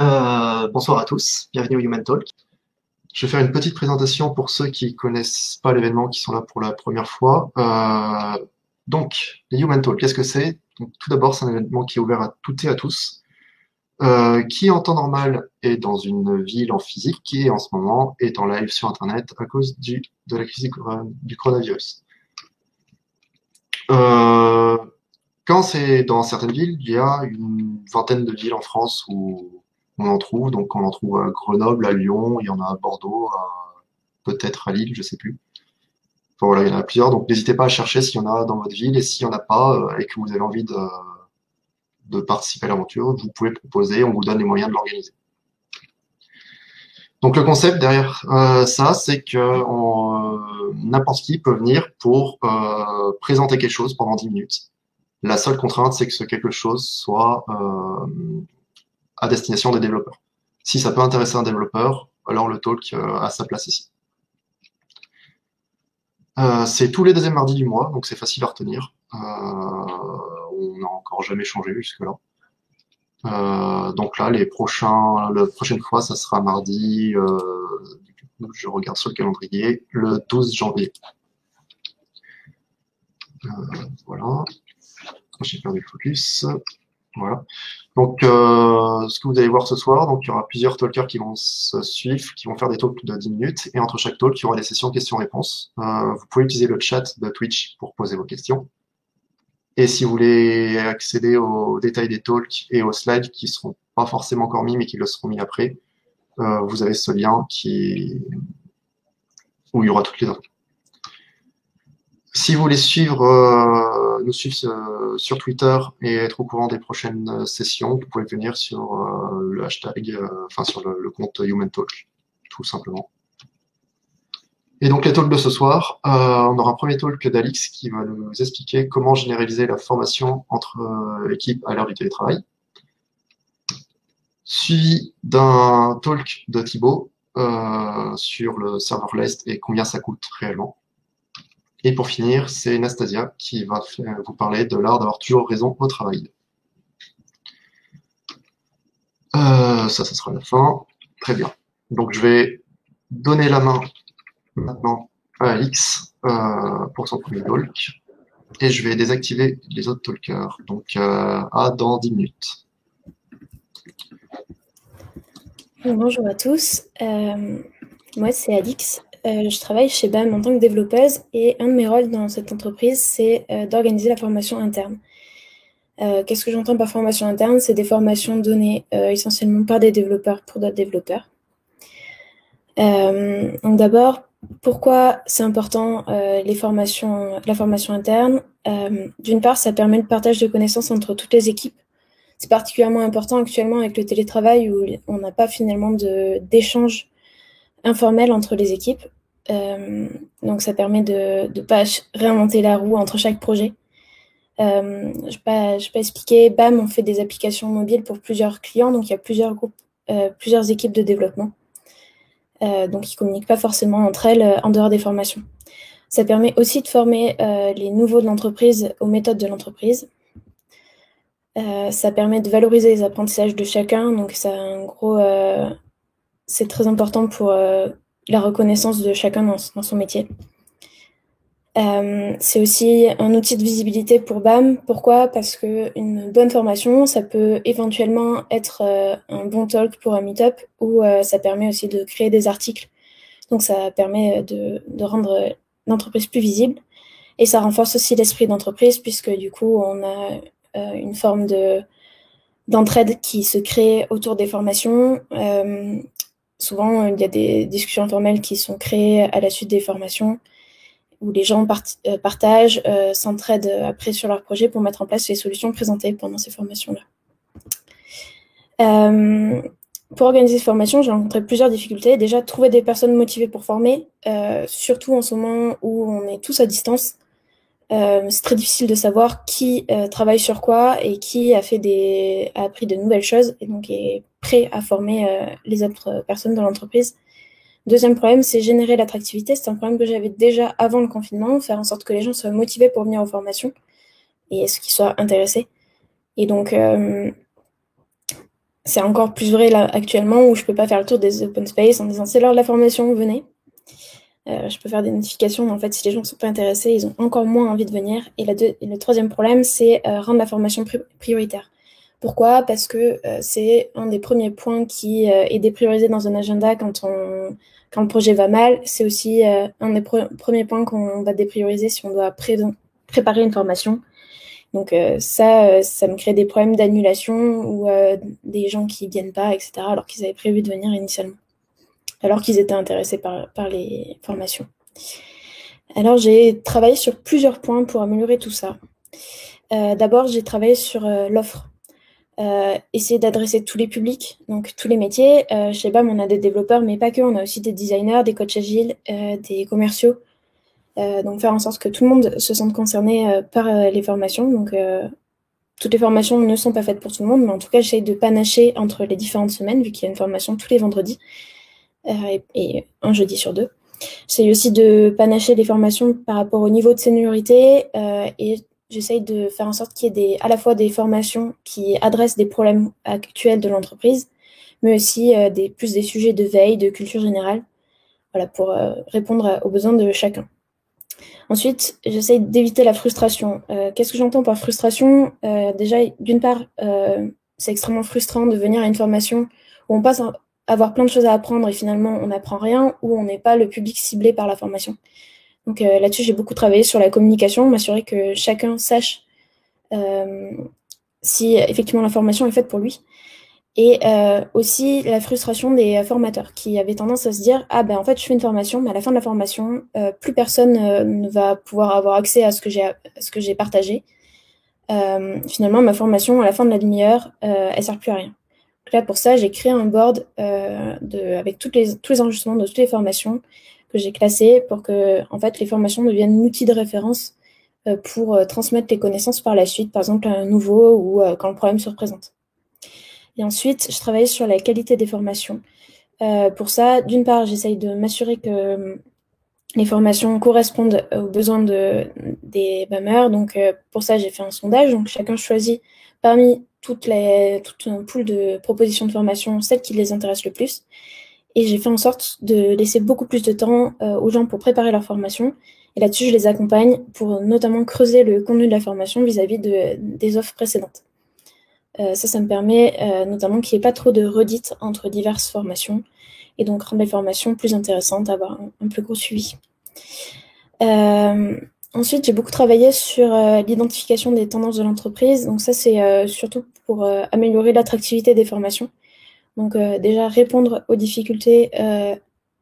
Bonsoir à tous, bienvenue au Human Talk. Je vais faire une petite présentation pour ceux qui connaissent pas l'événement, qui sont là pour la première fois. Donc, les Human Talk, qu'est-ce que c'est? Donc, tout d'abord, c'est un événement qui est ouvert à toutes et à tous, qui en temps normal est dans une ville en physique, qui en ce moment est en live sur Internet à cause de la crise du coronavirus. Euh, Quand c'est dans certaines villes, il y a une vingtaine de villes en France où on en trouve. Donc on en trouve à Grenoble, à Lyon, il y en a à Bordeaux, peut-être à Lille, je sais plus. Enfin voilà, il y en a plusieurs. Donc n'hésitez pas à chercher s'il y en a dans votre ville et s'il y en a pas et que vous avez envie de participer à l'aventure, vous pouvez proposer, on vous donne les moyens de l'organiser. Donc le concept derrière ça, c'est que n'importe qui peut venir pour présenter quelque chose pendant 10 minutes. La seule contrainte, c'est que ce quelque chose soit à destination des développeurs. Si ça peut intéresser un développeur, alors le talk a sa place ici. C'est tous les deuxièmes mardis du mois, donc c'est facile à retenir. On n'a encore jamais changé jusque-là. Donc là, la prochaine fois, ça sera mardi, je regarde sur le calendrier, le 12 janvier. Voilà, j'ai perdu le focus. Voilà. Donc, ce que vous allez voir ce soir, donc il y aura plusieurs talkers qui vont se suivre, qui vont faire des talks de 10 minutes, et entre chaque talk, il y aura des sessions questions-réponses. Vous pouvez utiliser le chat de Twitch pour poser vos questions. Et si vous voulez accéder aux détails des talks et aux slides qui seront pas forcément encore mis, mais qui le seront mis après, vous avez ce lien où il y aura toutes les infos. Si vous voulez nous suivre sur Twitter et être au courant des prochaines sessions, vous pouvez venir sur le hashtag, enfin sur le compte Human Talk, tout simplement. Et donc les talks de ce soir, on aura un premier talk d'Alix qui va nous expliquer comment généraliser la formation entre équipes à l'heure du télétravail, suivi d'un talk de Thibaut sur le serverless et combien ça coûte réellement. Et pour finir, c'est Nastasia qui va vous parler de l'art d'avoir toujours raison au travail. Ça sera la fin. Très bien. Donc je vais donner la main maintenant à Alix pour son premier talk. Et je vais désactiver les autres talkers. Donc à dans 10 minutes. Bonjour à tous, moi c'est Alix, je travaille chez BAM en tant que développeuse et un de mes rôles dans cette entreprise, c'est d'organiser la formation interne. Qu'est-ce que j'entends par formation interne? C'est des formations données essentiellement par des développeurs pour d'autres développeurs. Donc d'abord, pourquoi c'est important la formation interne? D'une part, ça permet le partage de connaissances entre toutes les équipes. C'est particulièrement important actuellement avec le télétravail où on n'a pas finalement d'échange informel entre les équipes. Donc ça permet de ne pas réinventer la roue entre chaque projet. Je vais pas expliquer. BAM, on fait des applications mobiles pour plusieurs clients, donc il y a plusieurs groupes, plusieurs équipes de développement. Donc ils communiquent pas forcément entre elles en dehors des formations. Ça permet aussi de former les nouveaux de l'entreprise aux méthodes de l'entreprise. Ça permet de valoriser les apprentissages de chacun, donc c'est très important pour la reconnaissance de chacun dans son métier. C'est aussi un outil de visibilité pour BAM. Pourquoi? Parce qu'une bonne formation, ça peut éventuellement être un bon talk pour un meet-up ou ça permet aussi de créer des articles. Donc ça permet de rendre l'entreprise plus visible et ça renforce aussi l'esprit d'entreprise puisque du coup on a une forme d'entraide qui se crée autour des formations. Souvent, il y a des discussions informelles qui sont créées à la suite des formations où les gens partagent, s'entraident après sur leur projet pour mettre en place les solutions présentées pendant ces formations-là. Pour organiser ces formations, j'ai rencontré plusieurs difficultés. Déjà, trouver des personnes motivées pour former, surtout en ce moment où on est tous à distance. C'est très difficile de savoir qui travaille sur quoi et qui a appris de nouvelles choses et donc est prêt à former les autres personnes dans l'entreprise. Deuxième problème, c'est générer l'attractivité. C'est un problème que j'avais déjà avant le confinement, faire en sorte que les gens soient motivés pour venir aux formations et qu'ils soient intéressés. Et donc, c'est encore plus vrai là actuellement où je peux pas faire le tour des open space en disant c'est l'heure de la formation, venez. Je peux faire des notifications, mais en fait, si les gens ne sont pas intéressés, ils ont encore moins envie de venir. Et le troisième problème, c'est rendre la formation prioritaire. Pourquoi? Parce que c'est un des premiers points qui est dépriorisé dans un agenda quand le projet va mal. C'est aussi un des premiers points qu'on va déprioriser si on doit préparer une formation. Donc ça me crée des problèmes d'annulation ou des gens qui viennent pas, etc., alors qu'ils avaient prévu de venir initialement, alors qu'ils étaient intéressés par les formations. Alors, j'ai travaillé sur plusieurs points pour améliorer tout ça. D'abord, j'ai travaillé sur l'offre. Essayer d'adresser tous les publics, donc tous les métiers. Chez BAM, on a des développeurs, mais pas que. On a aussi des designers, des coachs agiles, des commerciaux. Donc, faire en sorte que tout le monde se sente concerné par les formations. Donc, toutes les formations ne sont pas faites pour tout le monde, mais en tout cas, j'essaye de panacher entre les différentes semaines, vu qu'il y a une formation tous les vendredis et un jeudi sur 2. J'essaye aussi de panacher les formations par rapport au niveau de seniorité et j'essaye de faire en sorte qu'il y ait à la fois des formations qui adressent des problèmes actuels de l'entreprise, mais aussi plus des sujets de veille, de culture générale, voilà, pour répondre aux besoins de chacun. Ensuite, j'essaye d'éviter la frustration. Qu'est-ce que j'entends par frustration? Déjà, d'une part, c'est extrêmement frustrant de venir à une formation où on passe avoir plein de choses à apprendre et finalement on n'apprend rien, ou on n'est pas le public ciblé par la formation. Donc là-dessus, j'ai beaucoup travaillé sur la communication, m'assurer que chacun sache si effectivement la formation est faite pour lui. Et aussi la frustration des formateurs qui avaient tendance à se dire « Ah ben en fait je fais une formation, mais à la fin de la formation, plus personne ne va pouvoir avoir accès à ce que j'ai partagé. Finalement, ma formation, à la fin de la demi-heure, elle sert plus à rien. » Donc là, pour ça, j'ai créé un board avec tous les enregistrements de toutes les formations que j'ai classées pour que en fait, les formations deviennent un outil de référence pour transmettre les connaissances par la suite, par exemple à un nouveau ou quand le problème se représente. Et ensuite, je travaille sur la qualité des formations. Pour ça, d'une part, j'essaye de m'assurer que les formations correspondent aux besoins des BAMers. Donc, pour ça, j'ai fait un sondage. Donc, chacun choisit parmi toute un pool de propositions de formation celles qui les intéressent le plus. Et j'ai fait en sorte de laisser beaucoup plus de temps aux gens pour préparer leur formation. Et là-dessus, je les accompagne pour notamment creuser le contenu de la formation vis-à-vis des offres précédentes. Ça me permet notamment qu'il n'y ait pas trop de redites entre diverses formations et donc rendre les formations plus intéressantes, avoir un plus gros suivi. Ensuite, j'ai beaucoup travaillé sur l'identification des tendances de l'entreprise. Donc ça, c'est surtout pour améliorer l'attractivité des formations. Donc déjà, répondre aux difficultés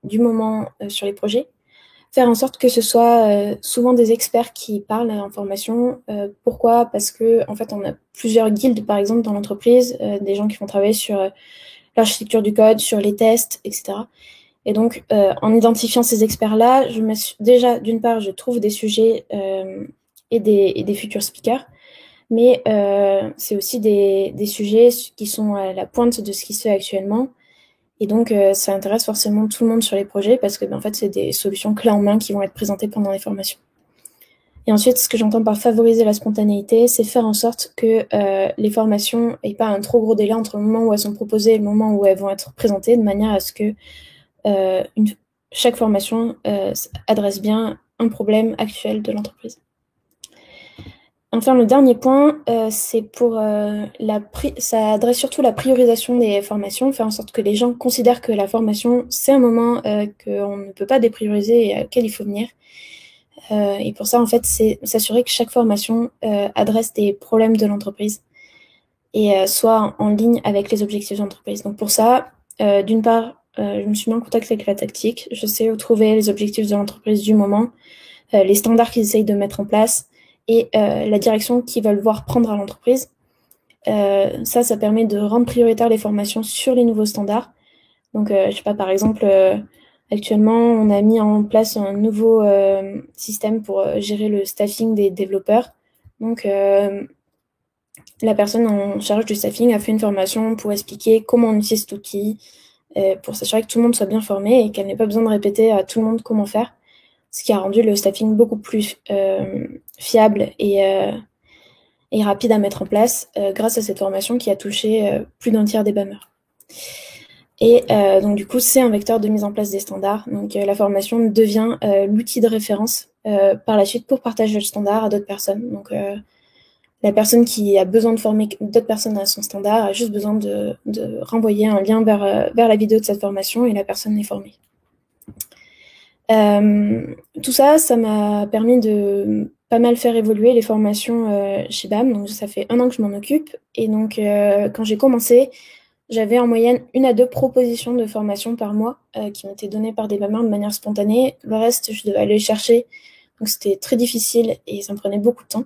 du moment sur les projets. Faire en sorte que ce soit souvent des experts qui parlent en formation. Pourquoi? Parce que en fait, on a plusieurs guildes, par exemple, dans l'entreprise, des gens qui vont travailler sur l'architecture du code, sur les tests, etc. Et donc, en identifiant ces experts-là, déjà, d'une part, je trouve des sujets et des futurs speakers, mais c'est aussi des sujets qui sont à la pointe de ce qui se fait actuellement. Et donc, ça intéresse forcément tout le monde sur les projets parce que, en fait, c'est des solutions clés en main qui vont être présentées pendant les formations. Et ensuite, ce que j'entends par favoriser la spontanéité, c'est faire en sorte que les formations n'aient pas un trop gros délai entre le moment où elles sont proposées et le moment où elles vont être présentées, de manière à ce que chaque formation adresse bien un problème actuel de l'entreprise. Enfin, le dernier point, c'est pour ça adresse surtout la priorisation des formations, faire en sorte que les gens considèrent que la formation, c'est un moment qu'on ne peut pas déprioriser et auquel il faut venir. Et pour ça, en fait, c'est s'assurer que chaque formation adresse des problèmes de l'entreprise et soit en ligne avec les objectifs de l'entreprise. Donc pour ça, d'une part, je me suis mis en contact avec la tactique. Je sais où trouver les objectifs de l'entreprise du moment, les standards qu'ils essayent de mettre en place et la direction qu'ils veulent voir prendre à l'entreprise. Ça permet de rendre prioritaire les formations sur les nouveaux standards. Donc, je sais pas, par exemple, actuellement, on a mis en place un nouveau système pour gérer le staffing des développeurs. Donc, la personne en charge du staffing a fait une formation pour expliquer comment on utilise cet outil, pour s'assurer que tout le monde soit bien formé et qu'elle n'ait pas besoin de répéter à tout le monde comment faire, ce qui a rendu le staffing beaucoup plus fiable et rapide à mettre en place grâce à cette formation qui a touché plus d'un tiers des BAMers. Et donc du coup, c'est un vecteur de mise en place des standards. Donc la formation devient l'outil de référence par la suite pour partager le standard à d'autres personnes. Donc la personne qui a besoin de former d'autres personnes à son standard a juste besoin de renvoyer un lien vers la vidéo de cette formation et la personne est formée. Tout ça, ça m'a permis de pas mal faire évoluer les formations chez BAM. Donc ça fait 1 an que je m'en occupe. Et donc quand j'ai commencé, j'avais en moyenne 1 à 2 propositions de formation par mois qui m'étaient données par des BAMers de manière spontanée. Le reste, je devais aller les chercher. Donc c'était très difficile et ça me prenait beaucoup de temps.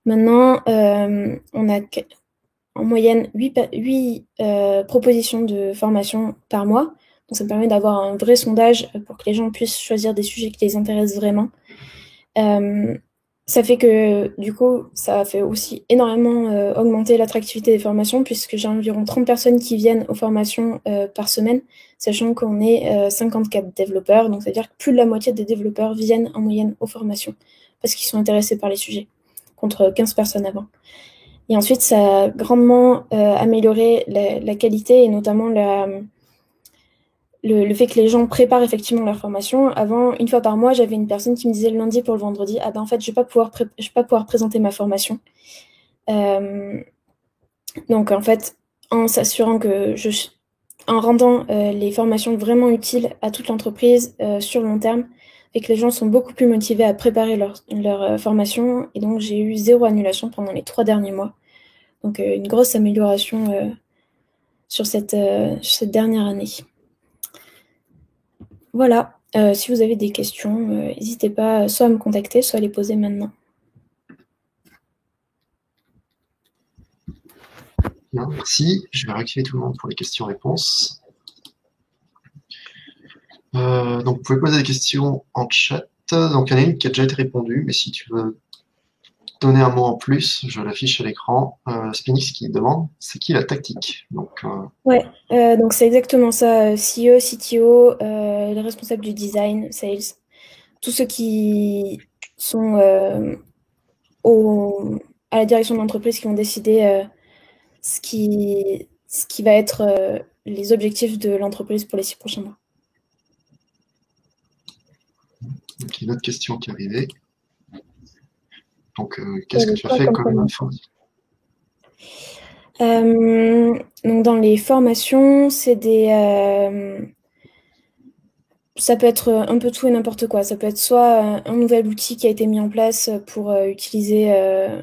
Maintenant, on a en moyenne 8 propositions de formation par mois. Donc ça me permet d'avoir un vrai sondage pour que les gens puissent choisir des sujets qui les intéressent vraiment. Ça fait que, du coup, ça fait aussi énormément augmenter l'attractivité des formations, puisque j'ai environ 30 personnes qui viennent aux formations par semaine, sachant qu'on est 54 développeurs. Donc, c'est-à-dire que plus de la moitié des développeurs viennent en moyenne aux formations, parce qu'ils sont intéressés par les sujets, contre 15 personnes avant. Et ensuite, ça a grandement amélioré la qualité, et notamment le fait que les gens préparent effectivement leur formation. Avant, 1 fois par mois, j'avais une personne qui me disait le lundi pour le vendredi, ah ben en fait, je vais pas pouvoir présenter ma formation. Donc en fait, en s'assurant que en rendant les formations vraiment utiles à toute l'entreprise sur le long terme, et que les gens sont beaucoup plus motivés à préparer leur formation. Et donc j'ai eu 0 annulation pendant les 3 derniers mois. Donc une grosse amélioration sur cette dernière année. Voilà, si vous avez des questions, n'hésitez pas soit à me contacter, soit à les poser maintenant. Bien, merci. Je vais réactiver tout le monde pour les questions-réponses. Donc, vous pouvez poser des questions en chat. Donc, il y en a une qui a déjà été répondue, mais si tu veux donner un mot en plus, je l'affiche à l'écran. Spinix qui demande, c'est qui la tactique? Donc, Ouais, donc c'est exactement ça. CEO, CTO, les responsables du design, sales, tous ceux qui sont à la direction de l'entreprise qui vont décider ce qui va être les objectifs de l'entreprise pour les 6 prochains mois. donc, il y a une autre question qui est arrivée. Donc, qu'est-ce que tu as fait comme information? Donc dans les formations, ça peut être un peu tout et n'importe quoi. Ça peut être soit un nouvel outil qui a été mis en place pour utiliser,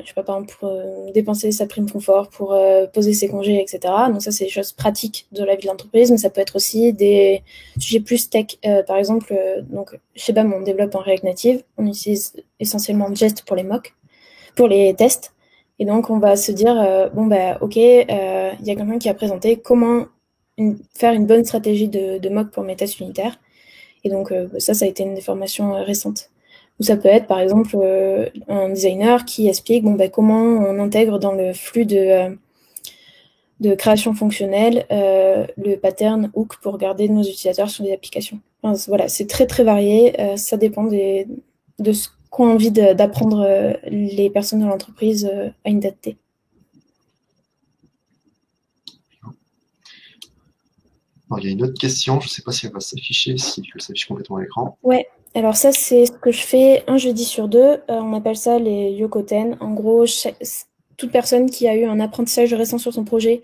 je sais pas, par exemple, pour dépenser sa prime confort, pour poser ses congés, etc. Donc ça, c'est des choses pratiques de la vie de l'entreprise, mais ça peut être aussi des sujets plus tech. Par exemple, donc chez BAM, on développe en React Native. On utilise essentiellement Jest pour pour les tests. Et donc, on va se dire, bon, bah, ok, y a quelqu'un qui a présenté comment faire une bonne stratégie de mock pour mes tests unitaires. Et donc, ça a été une des formations récentes. Ou ça peut être, par exemple, un designer qui explique bon, bah, comment on intègre dans le flux de création fonctionnelle le pattern hook pour garder nos utilisateurs sur les applications. Enfin, voilà, c'est très, très varié. Ça dépend de ce qu'ont envie d'apprendre les personnes de l'entreprise à une date T. Alors, il y a une autre question, je ne sais pas si elle va s'afficher, si elle s'affiche complètement à l'écran. Ouais, alors ça, c'est ce que je fais un jeudi sur 2. On appelle ça les yokoten. En gros, toute personne qui a eu un apprentissage récent sur son projet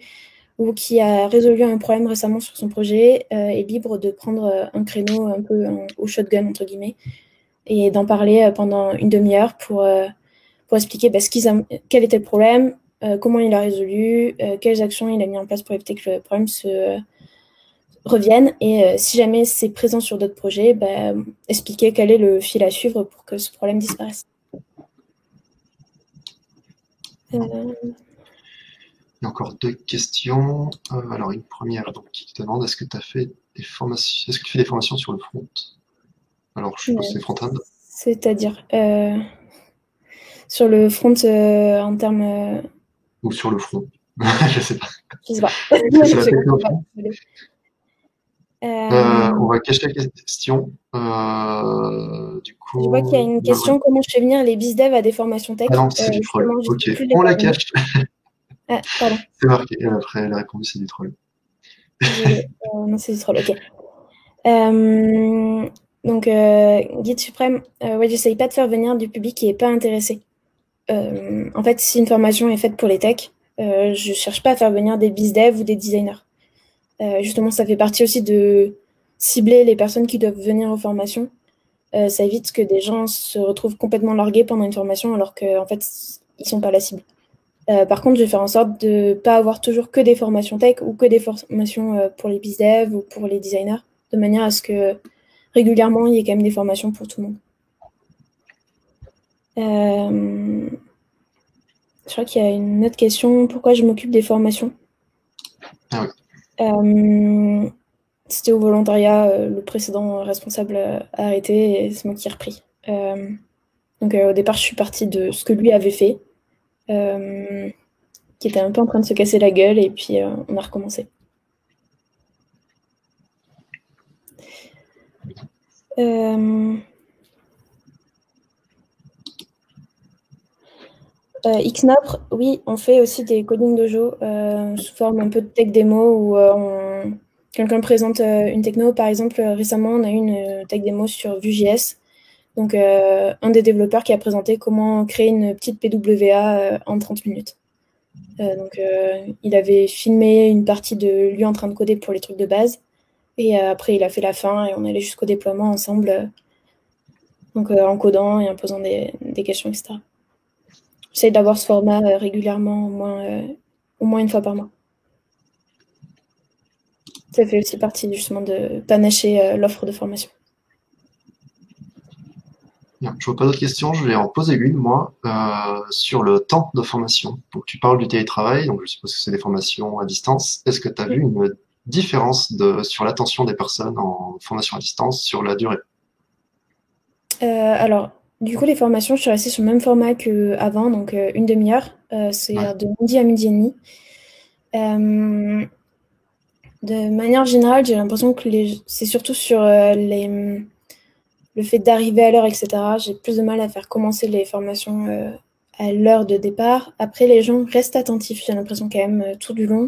ou qui a résolu un problème récemment sur son projet est libre de prendre un créneau un peu au shotgun, entre guillemets, et d'en parler pendant une demi-heure pour expliquer quel était le problème, comment il a résolu, quelles actions il a mis en place pour éviter que le problème se revienne. Et si jamais c'est présent sur d'autres projets, expliquer quel est le fil à suivre pour que ce problème disparaisse. Il y a encore 2 questions. Alors, une première donc, qui te demande est-ce que tu as fait des formations, est-ce que tu fais des formations sur le front? Alors, je suppose que c'est front-end. C'est-à-dire sur le front en termes. Ou sur le front. Je sais pas. Je sais pas. C'est la technologie. On va cacher la question. Du Je vois qu'il y a coup, une question, comment je fais venir les BizDev à des formations tech? ah non, c'est du troll. Justement, je Ok, sais plus les on la faire venir. cache. Ah, pardon, C'est marqué. Après, elle a répondu, c'est du troll. désolée. Non, c'est du troll, ok. Donc, guide suprême, ouais, j'essaye pas de faire venir du public qui est pas intéressé. En fait, si une formation est faite pour les techs, je cherche pas à faire venir des BizDev ou des designers. Justement, ça fait partie aussi de cibler les personnes qui doivent venir aux formations. Ça évite que des gens se retrouvent complètement largués pendant une formation alors qu'en fait, ils sont pas la cible. Par contre, je vais faire en sorte de pas avoir toujours que des formations tech ou que des formations pour les BizDev ou pour les designers, de manière à ce que régulièrement, il y ait quand même des formations pour tout le monde. Je crois qu'il y a une autre question. Pourquoi je m'occupe des formations? Ah oui. C'était au volontariat, le précédent responsable a arrêté et c'est moi qui ai repris. Donc au départ, je suis partie de ce que lui avait fait, qui était un peu en train de se casser la gueule, et puis on a recommencé. Xnapre, oui, on fait aussi des coding dojo sous forme un peu de tech démo où quelqu'un présente une techno. Par exemple, récemment, on a eu une tech démo sur Vue.js. Donc, un des développeurs qui a présenté comment créer une petite PWA en 30 minutes. Donc, il avait filmé une partie de lui en train de coder pour les trucs de base. Et après, il a fait la fin et on allait jusqu'au déploiement ensemble. Donc, en codant et en posant des questions, etc. J'essaie d'avoir ce format régulièrement, au moins une fois par mois. Ça fait aussi partie justement de panacher l'offre de formation. Bien. Je vois pas d'autres questions. Je vais en poser une, moi, sur le temps de formation. Donc, tu parles du télétravail, donc je suppose que c'est des formations à distance. Est-ce que tu as vu une différence sur l'attention des personnes en formation à distance sur la durée? Alors, du coup, les formations, je suis restée sur le même format qu'avant, donc une demi-heure. C'est Ouais. de midi à midi et demi. De manière générale, j'ai l'impression que c'est surtout sur le fait d'arriver à l'heure, etc. J'ai plus de mal à faire commencer les formations à l'heure de départ. Après, les gens restent attentifs, j'ai l'impression quand même tout du long.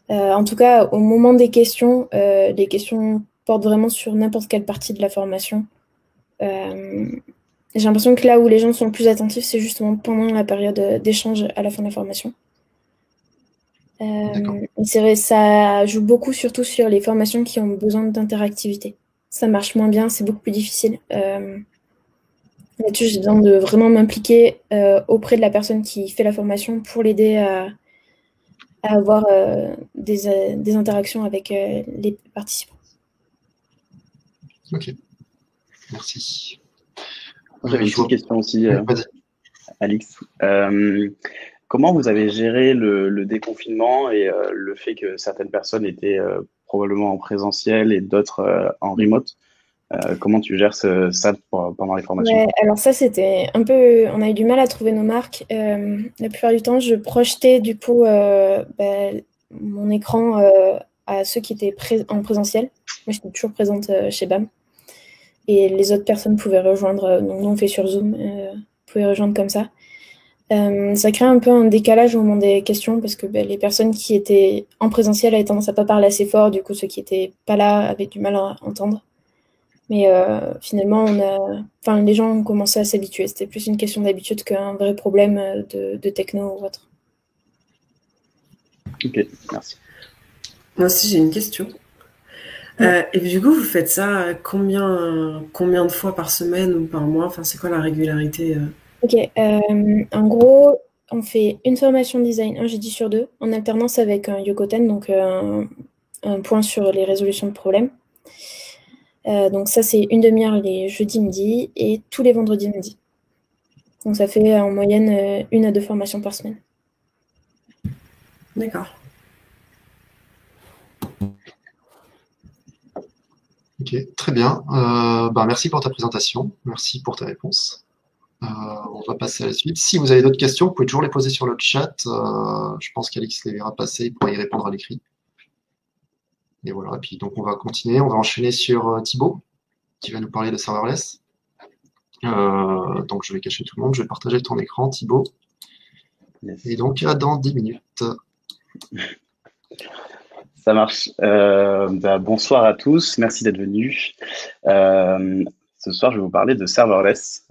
En tout cas, au moment des questions, les questions portent vraiment sur n'importe quelle partie de la formation. J'ai l'impression que là où les gens sont le plus attentifs, c'est justement pendant la période d'échange à la fin de la formation. D'accord. C'est vrai, ça joue beaucoup surtout sur les formations qui ont besoin d'interactivité. Ça marche moins bien, c'est beaucoup plus difficile. Là-dessus, j'ai besoin de vraiment m'impliquer auprès de la personne qui fait la formation pour l'aider à avoir des interactions avec les participants. Ok. Merci. J'avais une petite question aussi, Vas-y. Alix. Comment vous avez géré le déconfinement et le fait que certaines personnes étaient probablement en présentiel et d'autres en remote? Comment tu gères ça pendant les formations? Ouais, alors ça, c'était un peu... On a eu du mal à trouver nos marques. La plupart du temps, je projetais du coup mon écran à ceux qui étaient en présentiel. Moi, j'étais toujours présente chez BAM. Et les autres personnes pouvaient rejoindre, donc nous on fait sur Zoom, pouvaient rejoindre comme ça. Ça crée un peu un décalage au moment des questions parce que les personnes qui étaient en présentiel avaient tendance à pas parler assez fort, du coup ceux qui étaient pas là avaient du mal à entendre. Mais finalement, les gens ont commencé à s'habituer. C'était plus une question d'habitude qu'un vrai problème de techno ou autre. Ok, merci. Moi aussi, j'ai une question. Et du coup, vous faites ça combien de fois par semaine ou par mois? Enfin, c'est quoi la régularité? Ok, en gros, on fait une formation design un jeudi sur deux, en alternance avec un Yokoten, donc un point sur les résolutions de problèmes. Donc ça, c'est une demi-heure les jeudis midi et tous les vendredis midi. Donc ça fait en moyenne 1 à 2 formations par semaine. D'accord. Ok, très bien. Merci pour ta présentation. Merci pour tes réponses. On va passer à la suite. Si vous avez d'autres questions, vous pouvez toujours les poser sur le chat. Je pense qu'Alix les verra passer, il pourra y répondre à l'écrit. Et voilà. Et puis donc on va continuer, on va enchaîner sur Thibaut, qui va nous parler de serverless. Donc je vais cacher tout le monde, je vais partager ton écran, Thibaut. Yes. Et donc dans 10 minutes. Ça marche. Bonsoir à tous, merci d'être venus. Ce soir, je vais vous parler de serverless.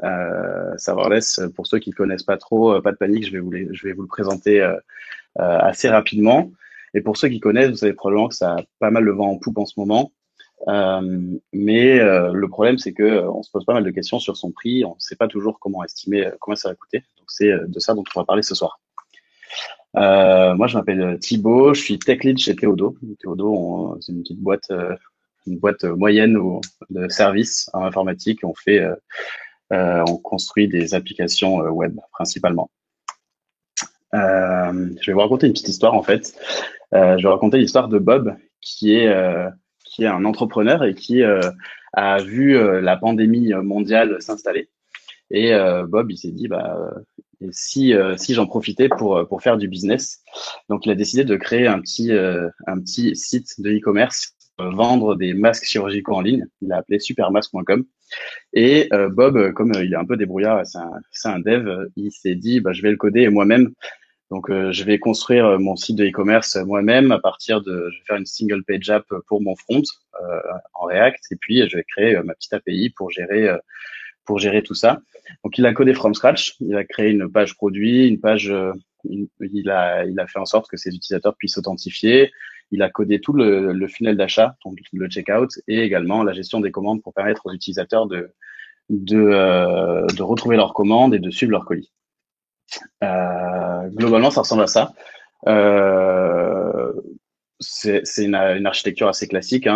Serverless, pour ceux qui ne connaissent pas trop, pas de panique, je vais vous le présenter assez rapidement. Et pour ceux qui connaissent, vous savez probablement que ça a pas mal le vent en poupe en ce moment. Mais le problème, c'est que on se pose pas mal de questions sur son prix. On ne sait pas toujours comment estimer combien ça va coûter. Donc c'est de ça dont on va parler ce soir. Moi, je m'appelle Thibaut, je suis tech lead chez Théodo. Théodo, c'est une petite boîte, moyenne de services en informatique. On construit des applications web principalement. Je vais vous raconter une petite histoire en fait. Je vais raconter l'histoire de Bob, qui est un entrepreneur et qui a vu la pandémie mondiale s'installer. Et Bob, il s'est dit, et si j'en profitais pour faire du business. Donc, il a décidé de créer un petit site de e-commerce, vendre des masques chirurgicaux en ligne. Il l'a appelé supermasque.com. Et Bob, comme il est un peu débrouillard, c'est un dev, il s'est dit, je vais le coder moi-même. Donc, je vais construire mon site de e-commerce moi-même je vais faire une single page app pour mon front en React, et puis je vais créer ma petite API pour gérer tout ça. Donc, il a codé from scratch. Il a créé une page produit, il a fait en sorte que ses utilisateurs puissent s'authentifier. Il a codé tout le funnel d'achat, donc le checkout, et également la gestion des commandes pour permettre aux utilisateurs de retrouver leurs commandes et de suivre leurs colis. Globalement, ça ressemble à ça. C'est une architecture assez classique.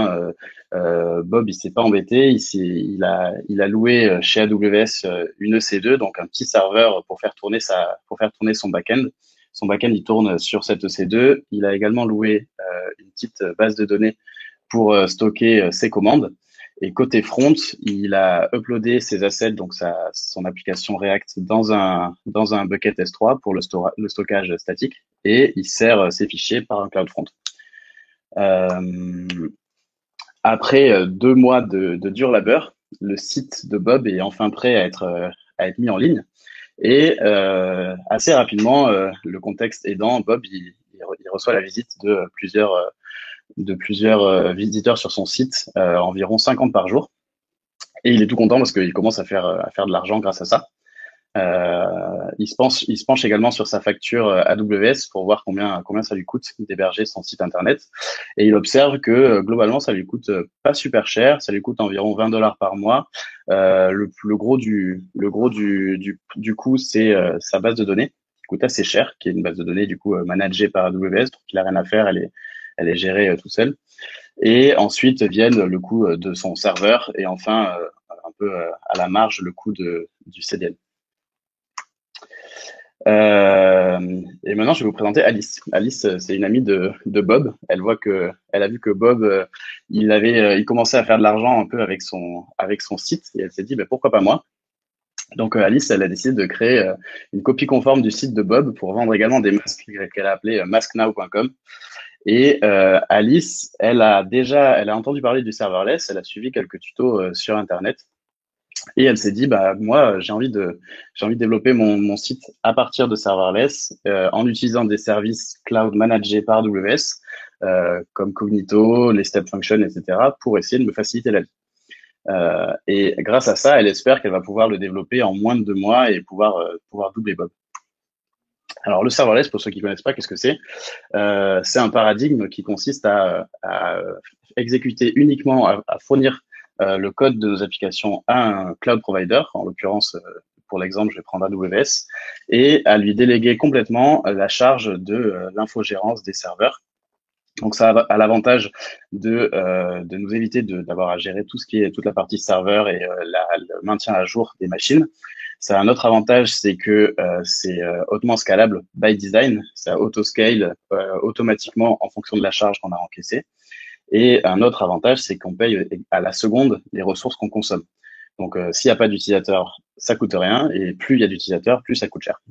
Bob, il s'est pas embêté. Il a loué chez AWS une EC2, donc un petit serveur pour faire tourner son back-end. Son back-end, il tourne sur cette EC2. Il a également loué une petite base de données pour stocker ses commandes. Et côté front, il a uploadé ses assets, donc son application React dans un bucket S3 pour le stockage statique, et il sert ses fichiers par un CloudFront. Après 2 mois de dur labeur, le site de Bob est enfin prêt à être mis en ligne. Et assez rapidement, le contexte aidant, Bob il reçoit la visite de plusieurs visiteurs sur son site, environ 50 par jour. Et il est tout content parce qu'il commence à faire de l'argent grâce à ça. Il se penche également sur sa facture AWS pour voir combien ça lui coûte d'héberger son site internet. Et il observe que globalement, ça lui coûte pas super cher. Ça lui coûte environ $20 par mois. Le gros du coût, c'est sa base de données, qui coûte assez cher, qui est une base de données du coup managée par AWS, donc il a rien à faire. Elle est gérée tout seul. Et ensuite viennent le coût de son serveur et enfin un peu à la marge le coût du CDN. Et maintenant, je vais vous présenter Alice. Alice, c'est une amie de Bob. Elle a vu que Bob, il commençait à faire de l'argent un peu avec son site, et elle s'est dit, pourquoi pas moi? Donc Alice, elle a décidé de créer une copie conforme du site de Bob pour vendre également des masques qu'elle a appelé masknow.com. Et Alice, elle a entendu parler du serverless, elle a suivi quelques tutos sur Internet. Et elle s'est dit, moi, j'ai envie de développer mon site à partir de serverless en utilisant des services cloud managés par AWS, comme Cognito, les step functions, etc., pour essayer de me faciliter la vie. Et grâce à ça, elle espère qu'elle va pouvoir le développer en moins de 2 mois et pouvoir doubler Bob. Alors, le serverless, pour ceux qui ne connaissent pas, qu'est-ce que c'est? C'est un paradigme qui consiste à exécuter uniquement, à fournir le code de nos applications à un cloud provider, en l'occurrence, pour l'exemple, je vais prendre AWS, et à lui déléguer complètement la charge de l'infogérance des serveurs. Donc, ça a l'avantage de nous éviter d'avoir à gérer toute la partie serveur et le maintien à jour des machines. Ça a un autre avantage, c'est que c'est hautement scalable by design. Ça auto-scale automatiquement en fonction de la charge qu'on a encaissée. Et un autre avantage, c'est qu'on paye à la seconde les ressources qu'on consomme. Donc, s'il n'y a pas d'utilisateur, ça coûte rien. Et plus il y a d'utilisateurs, plus ça coûte cher.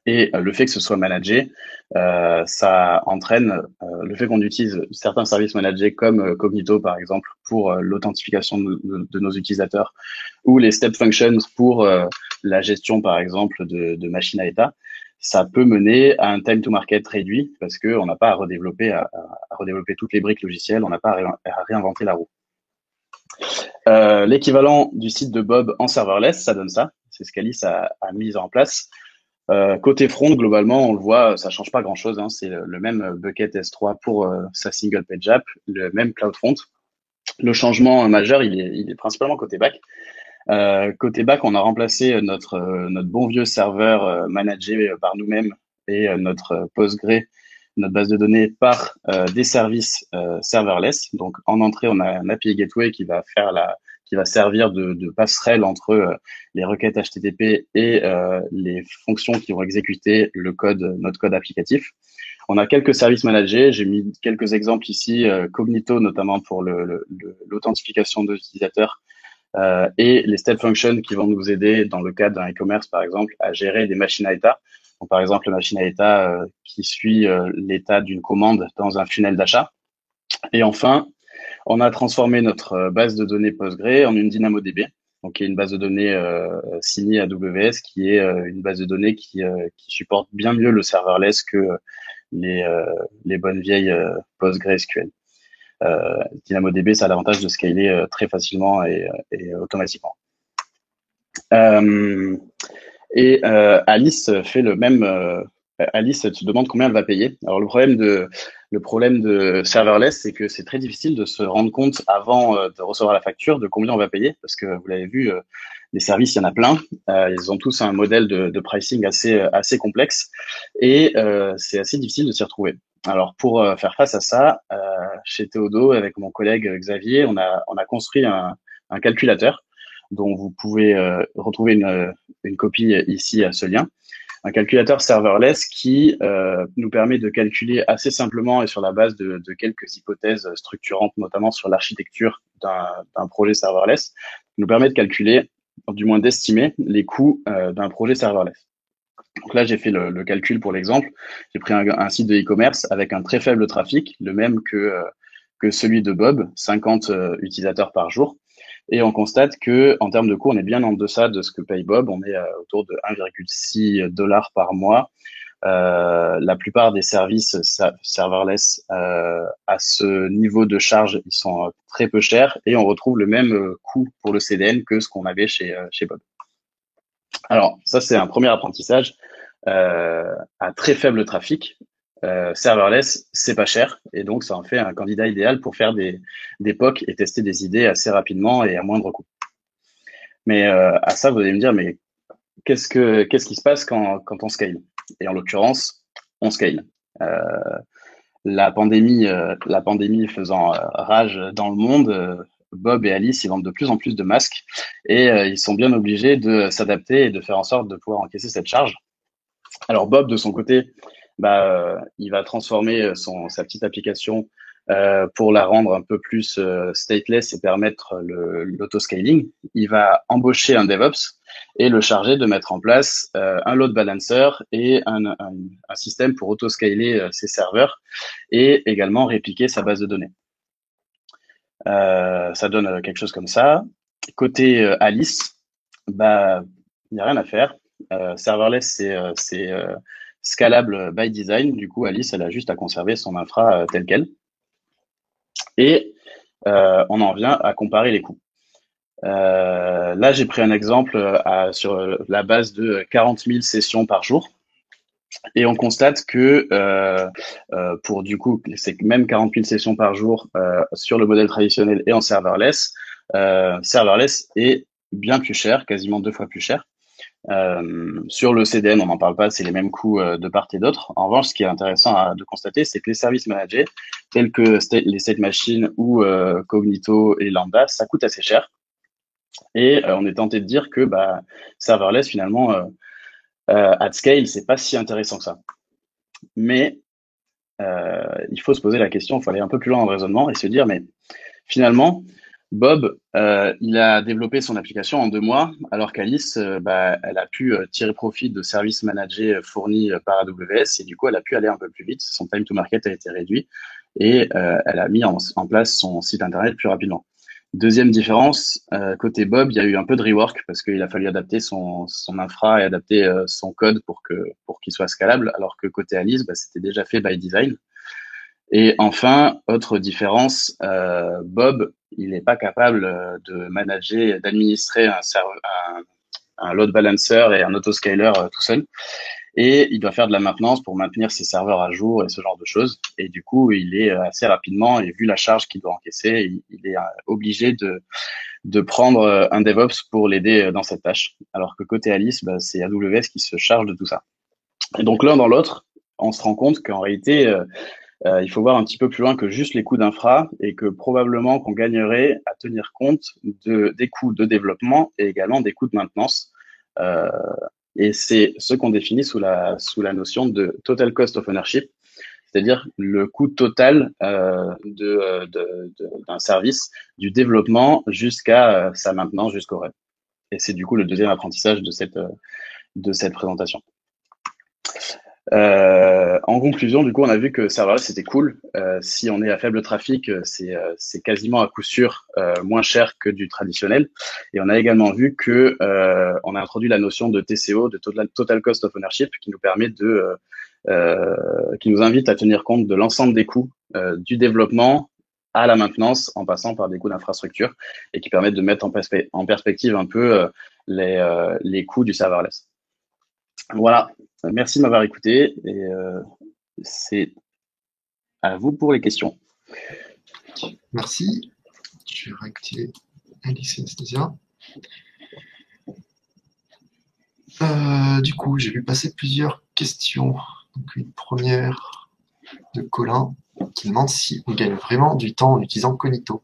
Et le fait que ce soit managé, ça entraîne le fait qu'on utilise certains services managés comme Cognito, par exemple, pour l'authentification de nos utilisateurs, ou les step functions pour la gestion, par exemple, de machines à état. Ça peut mener à un time to market réduit parce qu'on n'a pas à redévelopper, à redévelopper toutes les briques logicielles, on n'a pas à réinventer la roue. L'équivalent du site de Bob en serverless, ça donne ça. C'est ce qu'Alice a mis en place. Côté front, globalement, on le voit, ça change pas grand-chose. Hein, c'est le même bucket S3 pour sa single page app, le même CloudFront. Le changement majeur, il est principalement côté back. Côté back, on a remplacé notre bon vieux serveur managé par nous-mêmes et notre Postgre, notre base de données, par des services serverless. Donc en entrée, on a un API Gateway qui va servir de passerelle entre les requêtes HTTP et les fonctions qui vont exécuter notre code applicatif. On a quelques services managés. J'ai mis quelques exemples ici, Cognito notamment pour l'authentification de l'utilisateur, et les step functions qui vont nous aider dans le cadre d'un e-commerce, par exemple, à gérer des machines à état. Donc, par exemple, la machine à état qui suit l'état d'une commande dans un funnel d'achat. Et enfin, on a transformé notre base de données Postgre en une DynamoDB, donc qui est une base de données signée AWS, qui est une base de données qui supporte bien mieux le serverless que les bonnes vieilles PostgreSQL. DynamoDB, ça a l'avantage de scaler très facilement et automatiquement. Alice fait le même. Alice se demande combien elle va payer. Alors le problème de serverless, c'est que c'est très difficile de se rendre compte avant de recevoir la facture de combien on va payer, parce que vous l'avez vu, les services, il y en a plein. Ils ont tous un modèle de pricing assez complexe et c'est assez difficile de s'y retrouver. Alors pour faire face à ça, chez Théodo, avec mon collègue Xavier, on a construit un calculateur dont vous pouvez retrouver une copie ici à ce lien. Un calculateur serverless qui nous permet de calculer assez simplement et sur la base de quelques hypothèses structurantes, notamment sur l'architecture d'un projet serverless, nous permet de calculer, du moins d'estimer, les coûts d'un projet serverless. Donc là, j'ai fait le calcul pour l'exemple. J'ai pris un site de e-commerce avec un très faible trafic, le même que celui de Bob, 50 utilisateurs par jour. Et on constate que, en termes de coût, on est bien en deçà de ce que paye Bob. On est autour de 1,6 $ par mois. La plupart des services serverless à ce niveau de charge, ils sont très peu chers et on retrouve le même coût pour le CDN que ce qu'on avait chez Bob. Alors, ça, c'est un premier apprentissage à très faible trafic. Serverless, c'est pas cher et donc ça en fait un candidat idéal pour faire des POC et tester des idées assez rapidement et à moindre coût. Mais à ça, vous allez me dire, mais qu'est-ce qui se passe quand on scale? Et en l'occurrence, on scale. La pandémie faisant rage dans le monde, Bob et Alice, ils vendent de plus en plus de masques et ils sont bien obligés de s'adapter et de faire en sorte de pouvoir encaisser cette charge. Alors Bob, de son côté, il va transformer sa petite application pour la rendre un peu plus stateless et permettre l'autoscaling. Il va embaucher un DevOps et le charger de mettre en place un load balancer et un système pour autoscaler ses serveurs et également répliquer sa base de données. Ça donne quelque chose comme ça. Côté Alice, il n'y a rien à faire. Serverless, c'est scalable by design. Du coup, Alice, elle a juste à conserver son infra tel quel. Et on en vient à comparer les coûts. Là, j'ai pris un exemple sur la base de 40 000 sessions par jour. Et on constate que pour du coup, c'est même 40 000 sessions par jour sur le modèle traditionnel et en serverless, serverless est bien plus cher, quasiment 2 fois plus cher. Sur le CDN, on n'en parle pas, c'est les mêmes coûts de part et d'autre. En revanche, ce qui est intéressant de constater, c'est que les services managés, tels que les State Machine ou Cognito et Lambda, ça coûte assez cher. Et on est tenté de dire que serverless, finalement, at scale, c'est pas si intéressant que ça. Mais il faut se poser la question, il faut aller un peu plus loin dans le raisonnement et se dire, mais finalement, Bob, il a développé son application en 2 mois, alors qu'Alice, elle a pu tirer profit de services managés fournis par AWS et du coup, elle a pu aller un peu plus vite. Son time to market a été réduit et elle a mis en place son site internet plus rapidement. Deuxième différence, côté Bob, il y a eu un peu de rework parce qu'il a fallu adapter son infra et adapter son code pour qu'il soit scalable, alors que côté Alice, c'était déjà fait by design. Et enfin, autre différence, Bob, il n'est pas capable de manager, d'administrer un load balancer et un autoscaler tout seul. Et il doit faire de la maintenance pour maintenir ses serveurs à jour et ce genre de choses. Et du coup, il est assez rapidement, et vu la charge qu'il doit encaisser, il est obligé de prendre un DevOps pour l'aider dans cette tâche. Alors que côté Alice, c'est AWS qui se charge de tout ça. Et donc l'un dans l'autre, on se rend compte qu'en réalité, il faut voir un petit peu plus loin que juste les coûts d'infra et que probablement qu'on gagnerait à tenir compte des coûts de développement et également des coûts de maintenance. Euh, et c'est ce qu'on définit sous la notion de total cost of ownership, c'est-à-dire le coût total d'un service, du développement jusqu'à sa maintenance, jusqu'au run. Et c'est du coup le deuxième apprentissage de cette présentation. En conclusion, du coup, on a vu que serverless c'était cool. Si on est à faible trafic, c'est quasiment à coup sûr moins cher que du traditionnel. Et on a également vu que on a introduit la notion de TCO, de total cost of ownership, qui nous permet qui nous invite à tenir compte de l'ensemble des coûts du développement à la maintenance, en passant par des coûts d'infrastructure, et qui permettent de mettre en perspective un peu les coûts du serverless. Voilà, merci de m'avoir écouté et c'est à vous pour les questions. Merci. Je vais réactiver Alice et Anastasia. Du coup, j'ai vu passer plusieurs questions. Donc, une première de Colin qui demande si on gagne vraiment du temps en utilisant Cognito.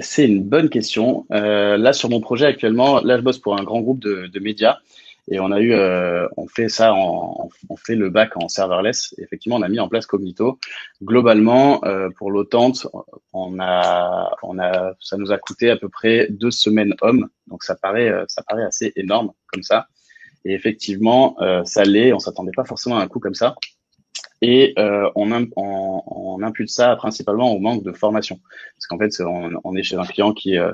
C'est une bonne question. Là, sur mon projet actuellement, là, je bosse pour un grand groupe de médias et on fait ça, on fait le bac en serverless. Effectivement, on a mis en place Cognito. Globalement, pour l'autente, ça nous a coûté à peu près 2 semaines hommes. Donc, ça paraît assez énorme comme ça. Et effectivement, ça l'est. On s'attendait pas forcément à un coût comme ça. Et on impute ça principalement au manque de formation, parce qu'en fait on est chez un client qui a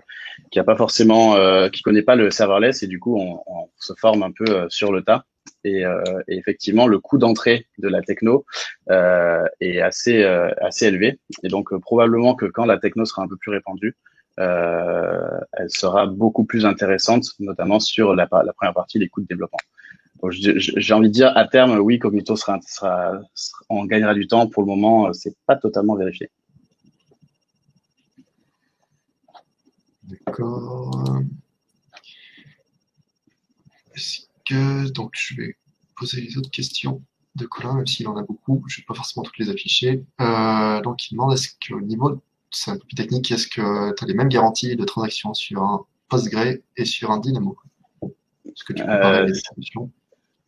pas forcément qui connaît pas le serverless et du coup on se forme un peu sur le tas et effectivement le coût d'entrée de la techno est assez élevé et donc probablement que quand la techno sera un peu plus répandue elle sera beaucoup plus intéressante, notamment sur la première partie, les coûts de développement. Donc, j'ai envie de dire, à terme, oui, Cognito on gagnera du temps. Pour le moment, c'est pas totalement vérifié. D'accord. Donc, je vais poser les autres questions de Colin, même s'il en a beaucoup. Je ne vais pas forcément toutes les afficher. Donc, il demande, est-ce qu'au niveau, c'est un peu plus technique, est-ce que tu as les mêmes garanties de transaction sur un Postgre et sur un Dynamo? Est-ce que tu peux parler des solutions?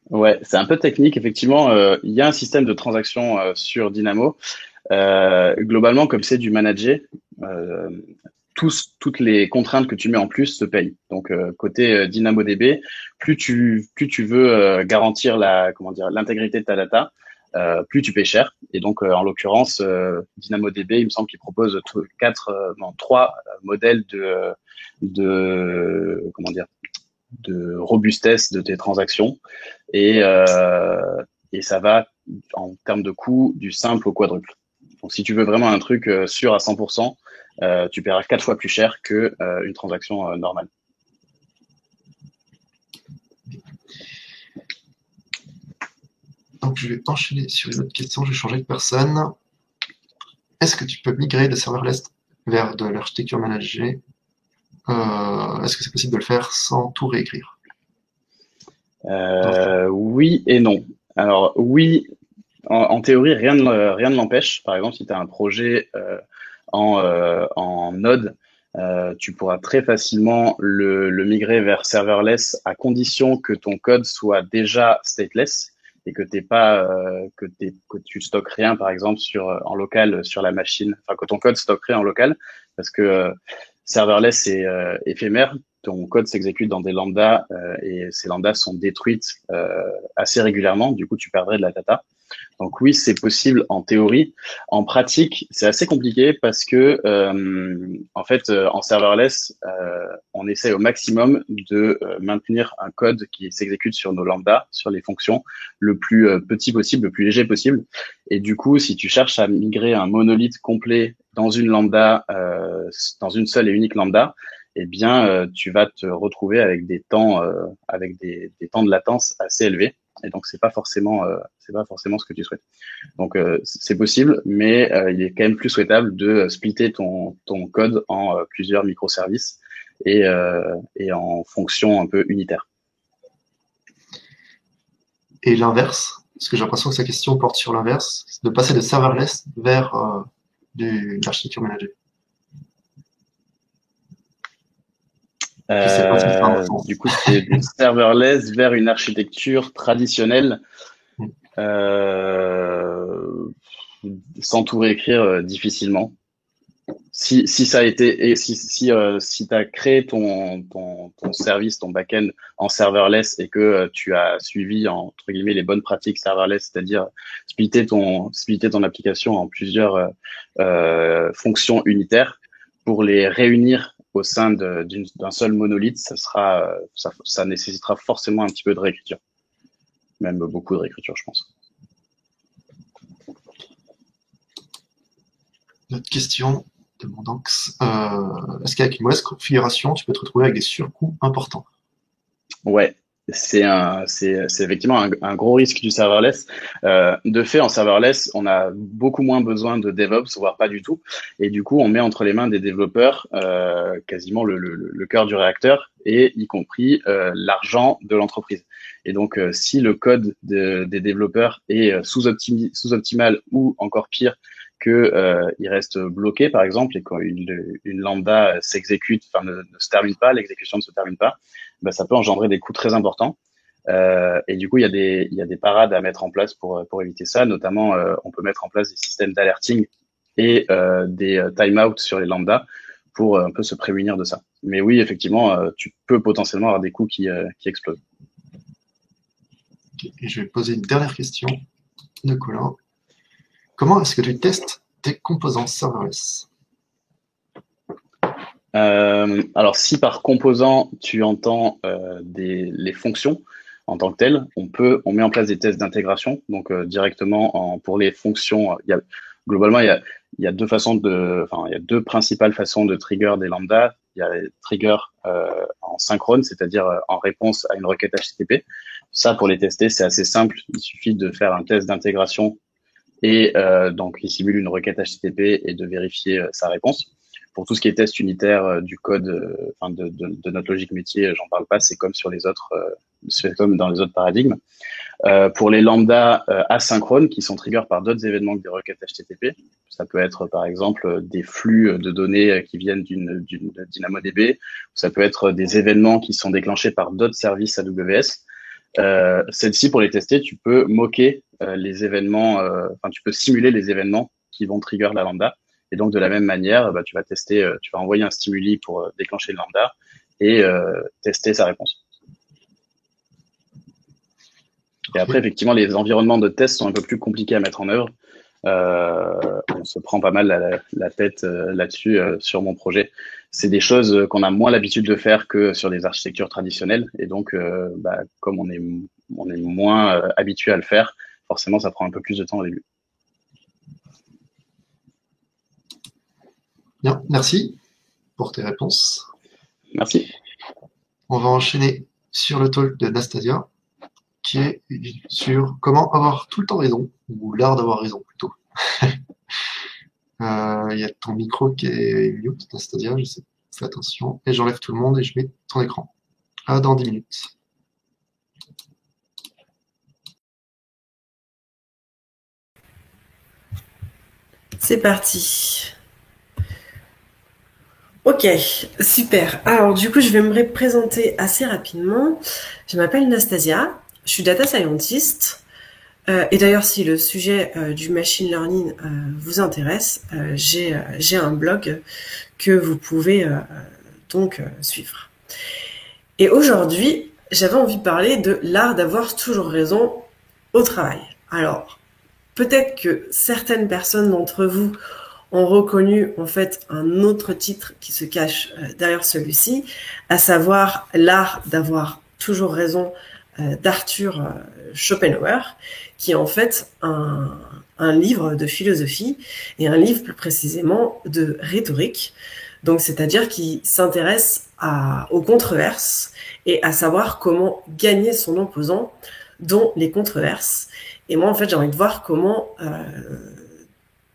Ouais, c'est un peu technique. Effectivement, il y a un système de transaction sur Dynamo. Globalement, comme c'est du manager, toutes les contraintes que tu mets en plus se payent. Donc, côté DynamoDB, plus tu veux garantir l'intégrité de ta data, plus tu payes cher. Et donc, en l'occurrence, DynamoDB, il me semble qu'il propose 3 modèles de robustesse de tes transactions et ça va en termes de coût du simple au quadruple. Donc si tu veux vraiment un truc sûr à 100%, tu paieras 4 fois plus cher que une transaction normale. Donc je vais enchaîner sur une autre question, je vais changer de personne. Est-ce que tu peux migrer de serverless vers de l'architecture managée? Est-ce que c'est possible de le faire sans tout réécrire? Oui et non. Alors oui, en théorie, rien ne l'empêche. Par exemple, si tu as un projet en Node, tu pourras très facilement le migrer vers serverless à condition que ton code soit déjà stateless. et que que tu stockes rien, par exemple, en local sur la machine, enfin, que ton code stocke rien en local, parce que serverless, c'est éphémère. Ton code s'exécute dans des lambdas et ces lambdas sont détruites assez régulièrement. Du coup, tu perdrais de la data. Donc oui, c'est possible en théorie. En pratique, c'est assez compliqué parce que en fait, en serverless, on essaie au maximum de maintenir un code qui s'exécute sur nos lambdas, sur les fonctions, le plus petit possible, le plus léger possible. Et du coup, si tu cherches à migrer un monolithe complet dans une lambda, dans une seule et unique lambda, eh bien, tu vas te retrouver avec des temps, des temps de latence assez élevés. Et donc, c'est pas forcément ce que tu souhaites. Donc, c'est possible, mais il est quand même plus souhaitable de splitter ton code en plusieurs microservices et en fonctions un peu unitaires. Et l'inverse, parce que j'ai l'impression que sa question porte sur l'inverse, de passer de serverless vers de l'architecture managée. Du coup, c'est du serverless vers une architecture traditionnelle. Sans tout réécrire difficilement. Si ça a été et si t'as créé ton service, ton backend en serverless et que tu as suivi entre guillemets les bonnes pratiques serverless, c'est-à-dire splitter ton application en plusieurs fonctions unitaires pour les réunir au sein d'un seul monolithe, ça nécessitera forcément un petit peu de réécriture, même beaucoup de réécriture, je pense. Notre question de Mondanx. Est-ce qu'avec une mauvaise configuration, tu peux te retrouver avec des surcoûts importants? Ouais, c'est effectivement un gros risque du serverless. De fait, en serverless, on a beaucoup moins besoin de DevOps, voire pas du tout. Et du coup, on met entre les mains des développeurs quasiment le cœur du réacteur et y compris l'argent de l'entreprise. Et donc, si le code des développeurs est sous-optimal ou encore pire, il reste bloqué, par exemple, et quand une lambda s'exécute, enfin ne se termine pas, l'exécution ne se termine pas, ben, ça peut engendrer des coûts très importants. Et du coup, il y a des parades à mettre en place pour éviter ça. Notamment, on peut mettre en place des systèmes d'alerting et des timeouts sur les lambdas pour un peu se prémunir de ça. Mais oui, effectivement, tu peux potentiellement avoir des coûts qui explosent. Et je vais poser une dernière question de Colin. Comment est-ce que tu testes tes composants serverless? Alors, si par composant, tu entends les fonctions en tant que telles, on met en place des tests d'intégration. Donc, directement pour les fonctions, globalement, il y a deux principales façons de trigger des lambdas. Il y a les triggers en synchrone, c'est-à-dire en réponse à une requête HTTP. Ça, pour les tester, c'est assez simple. Il suffit de faire un test d'intégration et donc il simule une requête HTTP et de vérifier sa réponse. Pour tout ce qui est test unitaire du code, de notre logique métier, j'en parle pas. C'est comme sur les autres, c'est comme dans les autres paradigmes. Pour les lambdas asynchrones qui sont triggers par d'autres événements que des requêtes HTTP, ça peut être par exemple des flux de données qui viennent d'une DynamoDB, ça peut être des événements qui sont déclenchés par d'autres services AWS. Celle-ci, pour les tester, tu peux moquer les événements, tu peux simuler les événements qui vont trigger la lambda. Et donc, de la même manière, tu vas envoyer un stimuli pour déclencher le lambda et tester sa réponse. Et après, effectivement, les environnements de test sont un peu plus compliqués à mettre en œuvre. On se prend pas mal la tête là-dessus sur mon projet. C'est des choses qu'on a moins l'habitude de faire que sur les architectures traditionnelles. Et donc, comme on est moins habitué à le faire, forcément, ça prend un peu plus de temps au début. Bien, merci pour tes réponses. Merci. On va enchaîner sur le talk de Nastasia, qui est sur comment avoir tout le temps raison, ou l'art d'avoir raison plutôt. Il y a ton micro qui est mute, Nastasia, je sais, fais attention. Et j'enlève tout le monde et je mets ton écran. Dans 10 minutes. C'est parti. Ok, super. Alors du coup, je vais me présenter assez rapidement. Je m'appelle Nastasia, je suis data scientist. Et d'ailleurs, si le sujet du machine learning vous intéresse, j'ai un blog que vous pouvez donc suivre. Et aujourd'hui, j'avais envie de parler de l'art d'avoir toujours raison au travail. Alors, peut-être que certaines personnes d'entre vous ont reconnu en fait un autre titre qui se cache derrière celui-ci, à savoir l'art d'avoir toujours raison d'Arthur Schopenhauer, qui est en fait un livre de philosophie et un livre plus précisément de rhétorique, donc c'est-à-dire qui s'intéresse aux controverses et à savoir comment gagner son opposant dans les controverses. Et moi en fait j'ai envie de voir comment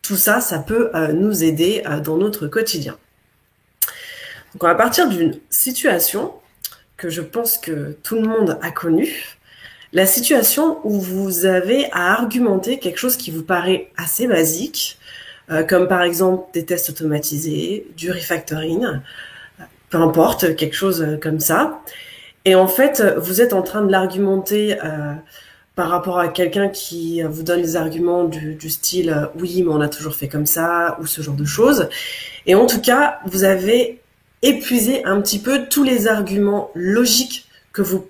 tout ça, ça peut nous aider dans notre quotidien. Donc on va partir d'une situation que je pense que tout le monde a connue, la situation où vous avez à argumenter quelque chose qui vous paraît assez basique, comme par exemple des tests automatisés, du refactoring, peu importe, quelque chose comme ça. Et en fait, vous êtes en train de l'argumenter par rapport à quelqu'un qui vous donne les arguments du style « oui, mais on a toujours fait comme ça » ou ce genre de choses. Et en tout cas, vous avez épuisé un petit peu tous les arguments logiques que vous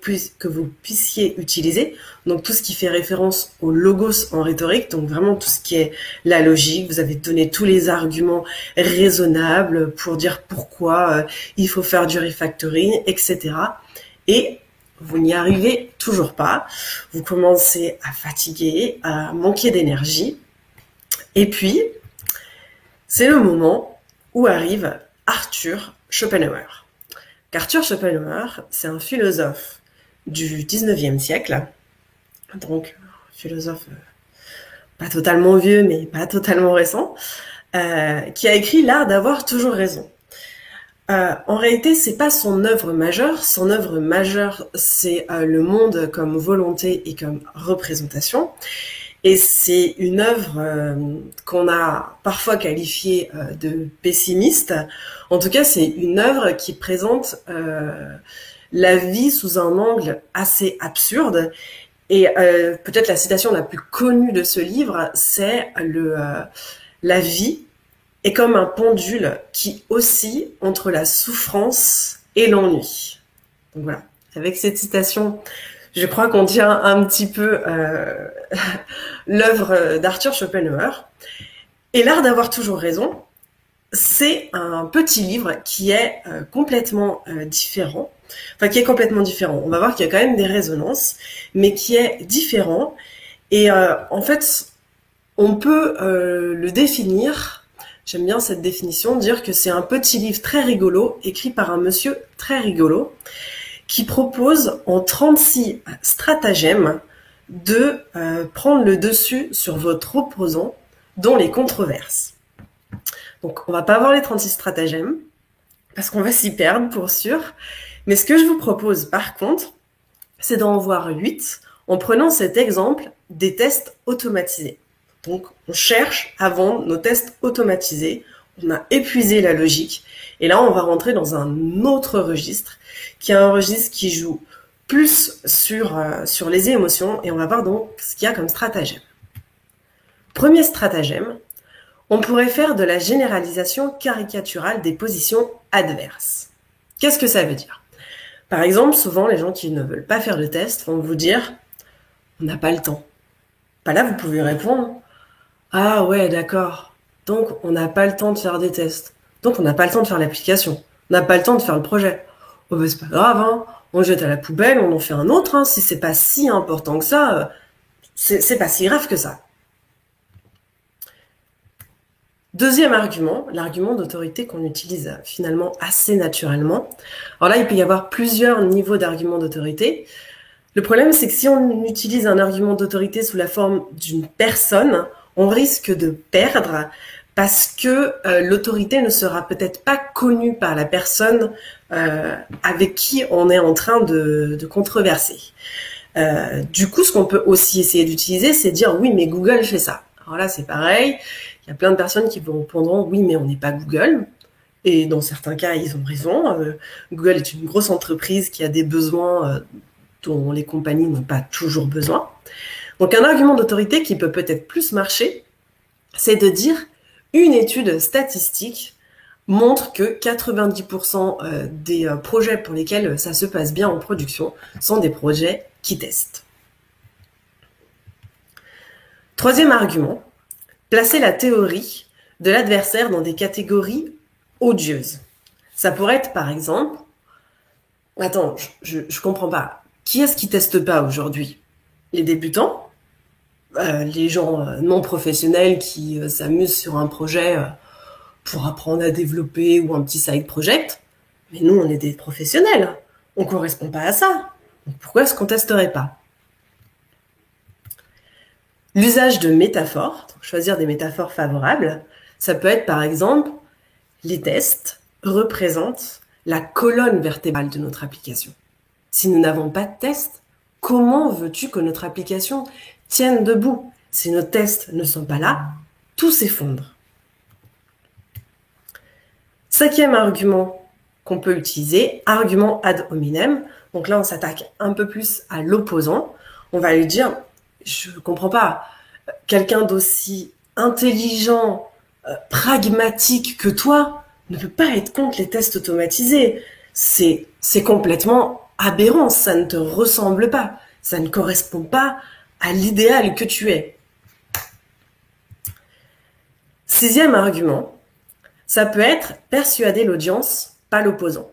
puissiez utiliser. Donc tout ce qui fait référence au logos en rhétorique, donc vraiment tout ce qui est la logique. Vous avez donné tous les arguments raisonnables pour dire pourquoi il faut faire du refactoring, etc. Et vous n'y arrivez toujours pas. Vous commencez à fatiguer, à manquer d'énergie. Et puis, c'est le moment où arrive Arthur Schopenhauer. Arthur Schopenhauer, c'est un philosophe du 19e siècle. Donc, philosophe pas totalement vieux, mais pas totalement récent, qui a écrit L'art d'avoir toujours raison. En réalité, c'est pas son œuvre majeure. Son œuvre majeure, c'est le monde comme volonté et comme représentation. Et c'est une œuvre qu'on a parfois qualifiée de pessimiste. En tout cas, c'est une œuvre qui présente la vie sous un angle assez absurde. Et peut-être la citation la plus connue de ce livre, c'est la vie est comme un pendule qui oscille entre la souffrance et l'ennui. Donc voilà, avec cette citation, je crois qu'on tient un petit peu l'œuvre d'Arthur Schopenhauer. Et l'art d'avoir toujours raison, c'est un petit livre qui est complètement différent. Enfin, qui est complètement différent. On va voir qu'il y a quand même des résonances, mais qui est différent. Et en fait, on peut le définir. J'aime bien cette définition, dire que c'est un petit livre très rigolo, écrit par un monsieur très rigolo, qui propose en 36 stratagèmes de prendre le dessus sur votre opposant dans les controverses. Donc, on va pas voir les 36 stratagèmes, parce qu'on va s'y perdre pour sûr. Mais ce que je vous propose, par contre, c'est d'en voir 8 en prenant cet exemple des tests automatisés. Donc, on cherche à vendre nos tests automatisés. On a épuisé la logique. Et là, on va rentrer dans un autre registre, qui est un registre qui joue plus sur les émotions. Et on va voir donc ce qu'il y a comme stratagème. Premier stratagème, on pourrait faire de la généralisation caricaturale des positions adverses. Qu'est-ce que ça veut dire ? Par exemple, souvent, les gens qui ne veulent pas faire de test vont vous dire « on n'a pas le temps ». Bah là, vous pouvez répondre « ah ouais, d'accord, donc on n'a pas le temps de faire des tests, donc on n'a pas le temps de faire l'application, on n'a pas le temps de faire le projet. Oh bah c'est pas grave, hein, on le jette à la poubelle, on en fait un autre, hein, si c'est pas si important que ça, c'est pas si grave que ça ». Deuxième argument, l'argument d'autorité qu'on utilise finalement assez naturellement. Alors là, il peut y avoir plusieurs niveaux d'argument d'autorité. Le problème, c'est que si on utilise un argument d'autorité sous la forme d'une personne, on risque de perdre parce que l'autorité ne sera peut-être pas connue par la personne avec qui on est en train de controverser. Du coup, ce qu'on peut aussi essayer d'utiliser, c'est dire « oui, mais Google fait ça ». Alors là, c'est pareil. Il y a plein de personnes qui vous répondront « oui, mais on n'est pas Google ». Et dans certains cas, ils ont raison. Google est une grosse entreprise qui a des besoins dont les compagnies n'ont pas toujours besoin. Donc un argument d'autorité qui peut peut-être plus marcher, c'est de dire une étude statistique montre que 90% des projets pour lesquels ça se passe bien en production sont des projets qui testent. Troisième argument, placer la théorie de l'adversaire dans des catégories odieuses. Ça pourrait être par exemple, attends, je comprends pas, qui est-ce qui teste pas aujourd'hui? Les débutants, les gens non professionnels qui s'amusent sur un projet pour apprendre à développer ou un petit side project. Mais nous, on est des professionnels. On ne correspond pas à ça. Donc pourquoi est-ce qu'on ne testerait pas? L'usage de métaphores, choisir des métaphores favorables, ça peut être par exemple, les tests représentent la colonne vertébrale de notre application. Si nous n'avons pas de tests, comment veux-tu que notre application tienne debout? Si nos tests ne sont pas là, tout s'effondre. Cinquième argument qu'on peut utiliser, argument ad hominem. Donc là, on s'attaque un peu plus à l'opposant. On va lui dire, je ne comprends pas, quelqu'un d'aussi intelligent, pragmatique que toi ne peut pas être contre les tests automatisés. C'est complètement aberrant, ça ne te ressemble pas, ça ne correspond pas à l'idéal que tu es. Sixième argument, ça peut être persuader l'audience, pas l'opposant.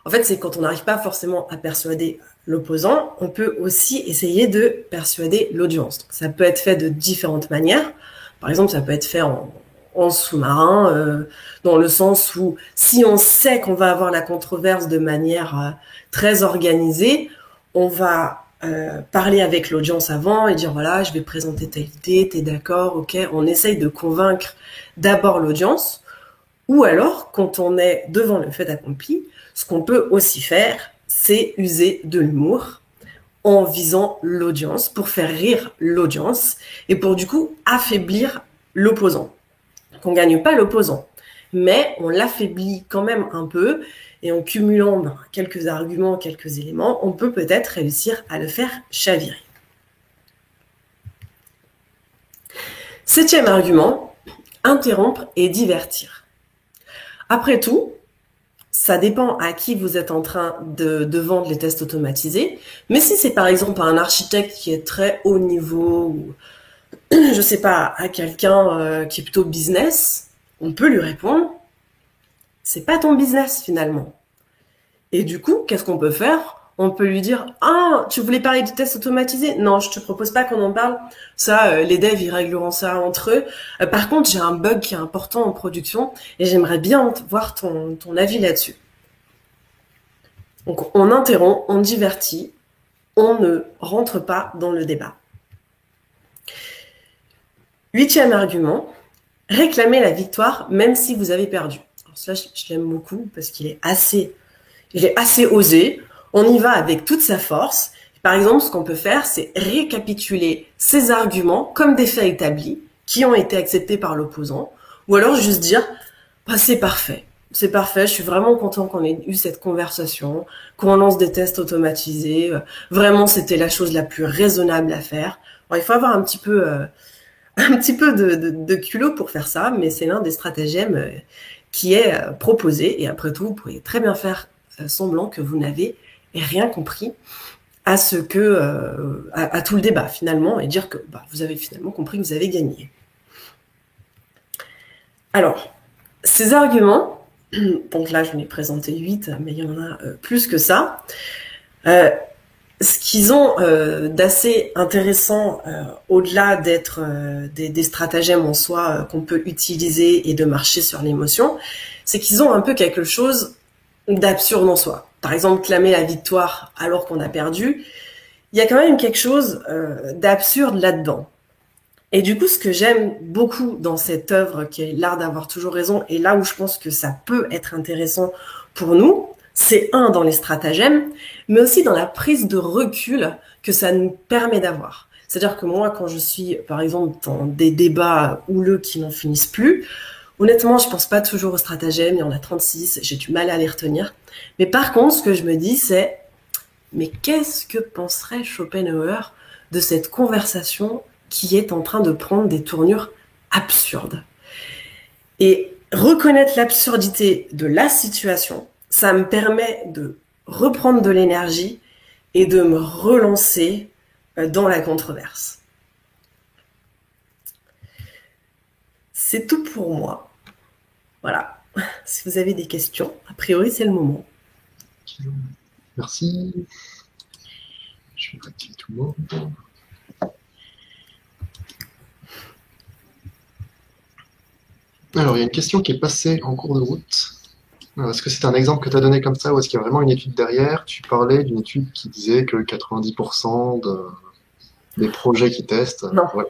En fait, c'est quand on n'arrive pas forcément à persuader l'opposant, on peut aussi essayer de persuader l'audience. Ça peut être fait de différentes manières. Par exemple, ça peut être fait en sous-marin, dans le sens où si on sait qu'on va avoir la controverse de manière très organisée, on va parler avec l'audience avant et dire voilà, je vais présenter telle idée, t'es d'accord, ok, on essaye de convaincre d'abord l'audience. Ou alors, quand on est devant le fait accompli, ce qu'on peut aussi faire, c'est user de l'humour en visant l'audience, pour faire rire l'audience et pour du coup affaiblir l'opposant. Donc, on ne gagne pas l'opposant, mais on l'affaiblit quand même un peu et en cumulant quelques arguments, quelques éléments, on peut peut-être réussir à le faire chavirer. Septième argument, interrompre et divertir. Après tout, ça dépend à qui vous êtes en train de vendre les tests automatisés. Mais si c'est par exemple un architecte qui est très haut niveau, ou je sais pas, à quelqu'un qui est plutôt business, on peut lui répondre, c'est pas ton business finalement. Et du coup, qu'est-ce qu'on peut faire? On peut lui dire, ah, tu voulais parler de tests automatisés? Non, je te propose pas qu'on en parle. Ça, les devs, ils régleront ça entre eux. Par contre, j'ai un bug qui est important en production et j'aimerais bien voir ton avis là-dessus. Donc, on interrompt, on divertit, on ne rentre pas dans le débat. Huitième argument, réclamer la victoire même si vous avez perdu. Alors, ça, je l'aime beaucoup parce qu'il est assez osé. On y va avec toute sa force. Par exemple, ce qu'on peut faire, c'est récapituler ces arguments comme des faits établis qui ont été acceptés par l'opposant, ou alors juste dire bah, c'est parfait, je suis vraiment content qu'on ait eu cette conversation, qu'on lance des tests automatisés, vraiment c'était la chose la plus raisonnable à faire. Bon, il faut avoir un petit peu de culot pour faire ça, mais c'est l'un des stratagèmes qui est proposé, et après tout, vous pourriez très bien faire semblant que vous n'avez rien compris à ce que à tout le débat finalement et dire que vous avez finalement compris que vous avez gagné. Alors, ces arguments, donc là je n'ai présenté 8, mais il y en a plus que ça. Ce qu'ils ont d'assez intéressant, au-delà d'être des stratagèmes en soi qu'on peut utiliser et de marcher sur l'émotion, c'est qu'ils ont un peu quelque chose d'absurde en soi. Par exemple, clamer la victoire alors qu'on a perdu, il y a quand même quelque chose d'absurde là-dedans. Et du coup, ce que j'aime beaucoup dans cette œuvre, qui est l'art d'avoir toujours raison, et là où je pense que ça peut être intéressant pour nous, c'est dans les stratagèmes, mais aussi dans la prise de recul que ça nous permet d'avoir. C'est-à-dire que moi, quand je suis, par exemple, dans des débats houleux qui n'en finissent plus, honnêtement, je pense pas toujours aux stratagèmes, il y en a 36, j'ai du mal à les retenir. Mais par contre, ce que je me dis, c'est mais qu'est-ce que penserait Schopenhauer de cette conversation qui est en train de prendre des tournures absurdes. Et reconnaître l'absurdité de la situation, ça me permet de reprendre de l'énergie et de me relancer dans la controverse. C'est tout pour moi. Voilà. Si vous avez des questions, a priori, c'est le moment. Merci. Je vais activer tout le monde. Alors, il y a une question qui est passée en cours de route. Est-ce que c'est un exemple que tu as donné comme ça ou est-ce qu'il y a vraiment une étude derrière? Tu parlais d'une étude qui disait que 90% des projets qui testent. Non. Ouais.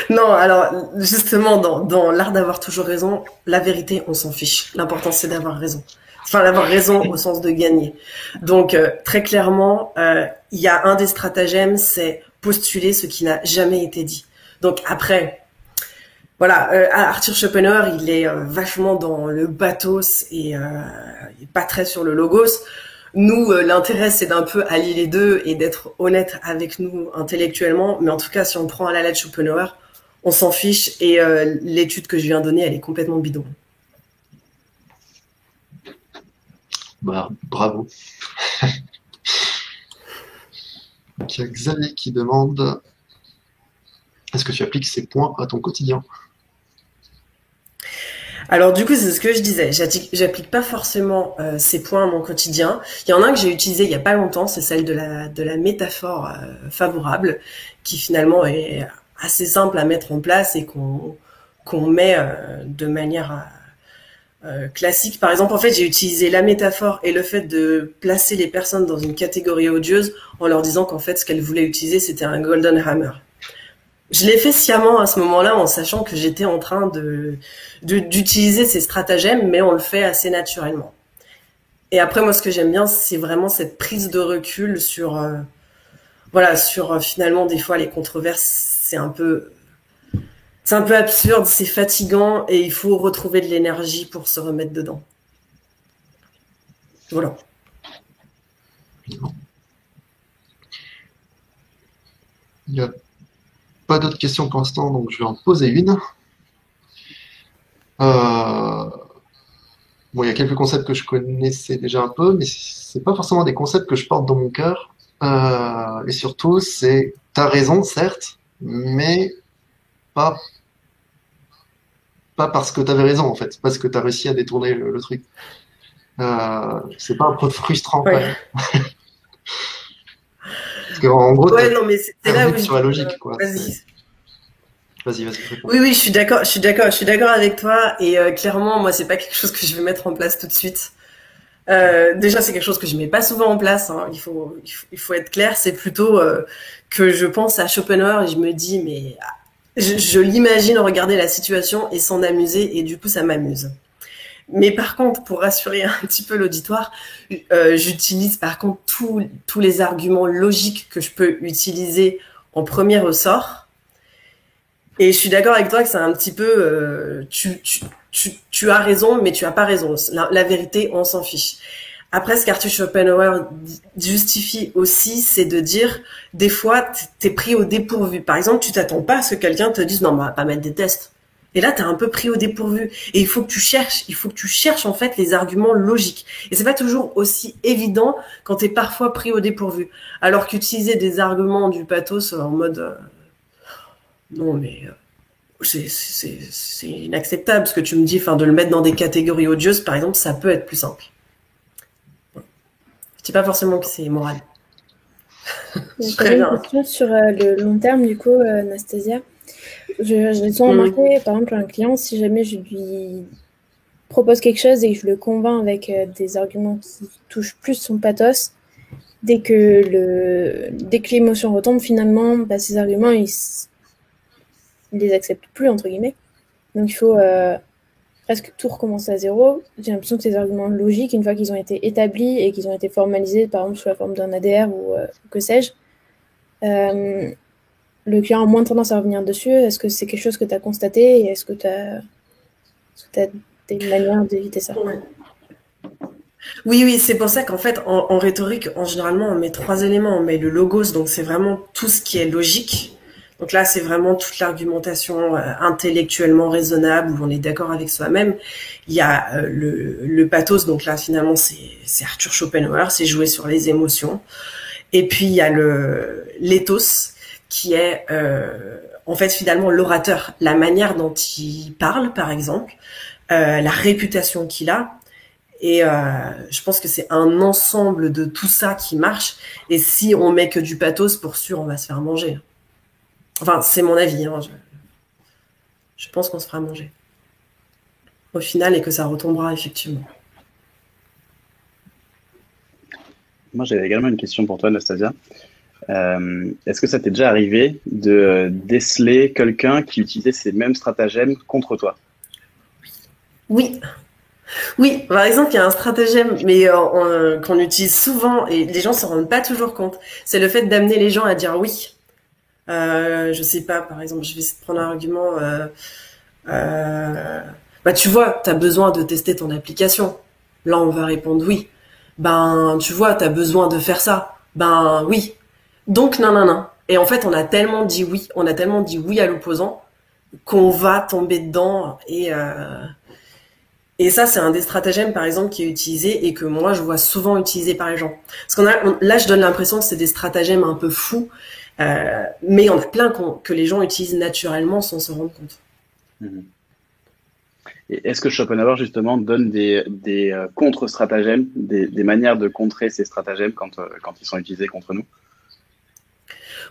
Non, alors justement, dans l'art d'avoir toujours raison, la vérité, on s'en fiche. L'important, c'est d'avoir raison. Enfin, d'avoir raison au sens de gagner. Donc, très clairement, il y a un des stratagèmes, c'est postuler ce qui n'a jamais été dit. Donc après, voilà, Arthur Schopenhauer, il est vachement dans le bathos et il est pas très sur le logos. Nous, l'intérêt, c'est d'un peu allier les deux et d'être honnête avec nous intellectuellement. Mais en tout cas, si on prend à la lettre Schopenhauer, on s'en fiche. Et l'étude que je viens de donner, elle est complètement bidon. Bah, bravo. Donc, il y a Xavier qui demande est-ce que tu appliques ces points à ton quotidien? Alors du coup, c'est ce que je disais. J'applique pas forcément ces points à mon quotidien. Il y en a un que j'ai utilisé il y a pas longtemps, c'est celle de la métaphore favorable, qui finalement est assez simple à mettre en place et qu'on met de manière classique. Par exemple, en fait, j'ai utilisé la métaphore et le fait de placer les personnes dans une catégorie odieuse en leur disant qu'en fait, ce qu'elles voulaient utiliser, c'était un golden hammer. Je l'ai fait sciemment à ce moment-là, en sachant que j'étais en train d'utiliser ces stratagèmes, mais on le fait assez naturellement. Et après, moi, ce que j'aime bien, c'est vraiment cette prise de recul sur, finalement, des fois, les controverses, c'est un peu absurde, c'est fatigant, et il faut retrouver de l'énergie pour se remettre dedans. Voilà. Il y a pas d'autres questions pour l'instant, donc je vais en poser une. Bon, il y a quelques concepts que je connaissais déjà un peu, mais c'est pas forcément des concepts que je porte dans mon cœur. Et surtout, c'est t'as raison, certes, mais pas parce que t'avais raison, en fait, parce que t'as réussi à détourner le truc. C'est pas un peu frustrant, quand même. Parce qu'en gros, ouais, non, mais c'est là où sur la logique, quoi. Vas-y. Vas-y. Oui, je suis d'accord avec toi. Et clairement, moi, c'est pas quelque chose que je vais mettre en place tout de suite. Déjà, c'est quelque chose que je mets pas souvent en place. Hein. Il faut être clair. C'est plutôt que je pense à Schopenhauer et je me dis, mais je l'imagine regarder la situation et s'en amuser. Et du coup, ça m'amuse. Mais par contre, pour rassurer un petit peu l'auditoire, j'utilise par contre tous les arguments logiques que je peux utiliser en premier ressort. Et je suis d'accord avec toi que c'est un petit peu, tu as raison, mais tu as pas raison. La vérité, on s'en fiche. Après, ce qu'Arthur Schopenhauer justifie aussi, c'est de dire, des fois, t'es pris au dépourvu. Par exemple, tu t'attends pas à ce que quelqu'un te dise, non, on va pas mettre des tests. Et là, t'es un peu pris au dépourvu. Et il faut que tu cherches en fait les arguments logiques. Et c'est pas toujours aussi évident quand t'es parfois pris au dépourvu. Alors qu'utiliser des arguments du pathos en mode, non, mais c'est inacceptable ce que tu me dis. Enfin, de le mettre dans des catégories odieuses, par exemple, ça peut être plus simple. Je dis pas forcément que c'est moral. J'avais une question sur le long terme, du coup, Anastasia. J'ai souvent remarqué, par exemple, un client, si jamais je lui propose quelque chose et que je le convainc avec des arguments qui touchent plus son pathos, dès que l'émotion retombe, finalement, bah, ces arguments, il les accepte plus, entre guillemets. Donc, il faut presque tout recommencer à zéro. J'ai l'impression que ces arguments logiques, une fois qu'ils ont été établis et qu'ils ont été formalisés, par exemple, sous la forme d'un ADR ou que sais-je, le client a moins tendance à revenir dessus. Est-ce que c'est quelque chose que tu as constaté et est-ce que tu as des manières d'éviter ça? Oui, oui, c'est pour ça qu'en fait, en rhétorique, généralement, on met trois éléments. On met le logos, donc c'est vraiment tout ce qui est logique. Donc là, c'est vraiment toute l'argumentation intellectuellement raisonnable, où on est d'accord avec soi-même. Il y a le pathos, donc là, finalement, c'est Arthur Schopenhauer, c'est jouer sur les émotions. Et puis, il y a l'éthos, qui est en fait finalement l'orateur, la manière dont il parle, par exemple, la réputation qu'il a. Et je pense que c'est un ensemble de tout ça qui marche. Et si on met que du pathos, pour sûr, on va se faire manger. Enfin, c'est mon avis. Hein. Je pense qu'on se fera manger. Au final, et que ça retombera, effectivement. Moi, j'avais également une question pour toi, Anastasia. Est-ce que ça t'est déjà arrivé de déceler quelqu'un qui utilisait ces mêmes stratagèmes contre toi? Oui. Oui, par exemple, il y a un stratagème, mais qu'on utilise souvent, et les gens s'en rendent pas toujours compte. C'est le fait d'amener les gens à dire oui. Je sais pas, par exemple, je vais essayer de prendre un argument. Bah, tu vois, t'as besoin de tester ton application. Là, on va répondre oui. Ben, tu vois, t'as besoin de faire ça. Ben, oui. Donc, non, non, non. Et en fait, on a tellement dit oui à l'opposant qu'on va tomber dedans. Et ça, c'est un des stratagèmes, par exemple, qui est utilisé et que moi, je vois souvent utilisé par les gens. Parce là, je donne l'impression que c'est des stratagèmes un peu fous, mais on a plein que les gens utilisent naturellement sans se rendre compte. Mhm. Et est-ce que Schopenhauer, justement, donne des contre-stratagèmes, des manières de contrer ces stratagèmes quand ils sont utilisés contre nous?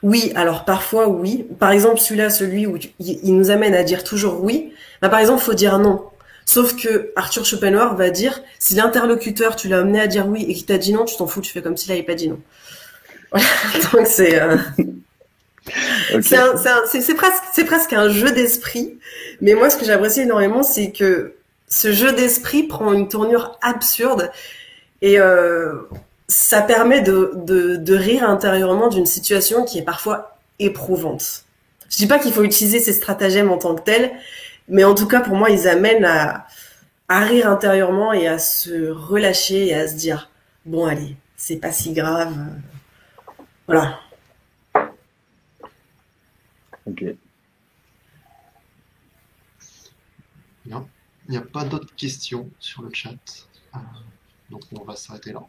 Oui, alors parfois, oui. Par exemple, celui où il nous amène à dire toujours oui. Bah, par exemple, faut dire non. Sauf que Arthur Schopenhauer va dire, si l'interlocuteur, tu l'as amené à dire oui et qu'il t'a dit non, tu t'en fous, tu fais comme s'il n'avait pas dit non. Voilà. Donc c'est Okay. c'est presque un jeu d'esprit. Mais moi, ce que j'apprécie énormément, c'est que ce jeu d'esprit prend une tournure absurde et ça permet de rire intérieurement d'une situation qui est parfois éprouvante. Je dis pas qu'il faut utiliser ces stratagèmes en tant que tels, mais en tout cas, pour moi, ils amènent à rire intérieurement et à se relâcher et à se dire, bon, allez, c'est pas si grave. Voilà. Ok. Bien. Il n'y a pas d'autres questions sur le chat. Donc on va s'arrêter là.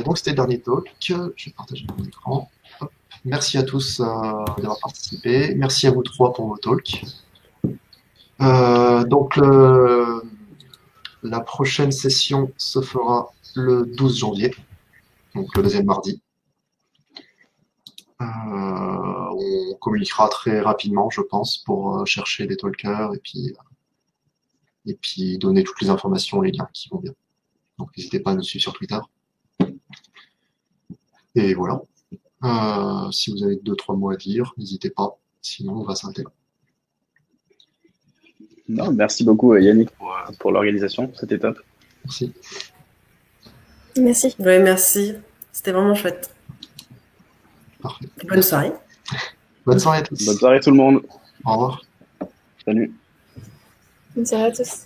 Donc c'était le dernier talk. Je vais partager mon écran. Hop. Merci à tous d'avoir participé. Merci à vous trois pour vos talks. Donc la prochaine session se fera le 12 janvier, donc le deuxième mardi. On communiquera très rapidement, je pense, pour chercher des talkers et puis donner toutes les informations, les liens qui vont bien. Donc n'hésitez pas à nous suivre sur Twitter. Et voilà. Si vous avez 2-3 mots à dire, n'hésitez pas. Sinon, on va s'arrêter là. Non, merci beaucoup Yannick pour l'organisation, c'était top. Merci. Merci. Ouais, merci. C'était vraiment chouette. Parfait. Bonne soirée. Bonne soirée à tous. Bonne soirée tout le monde. Au revoir. Salut. Bonne soirée à tous.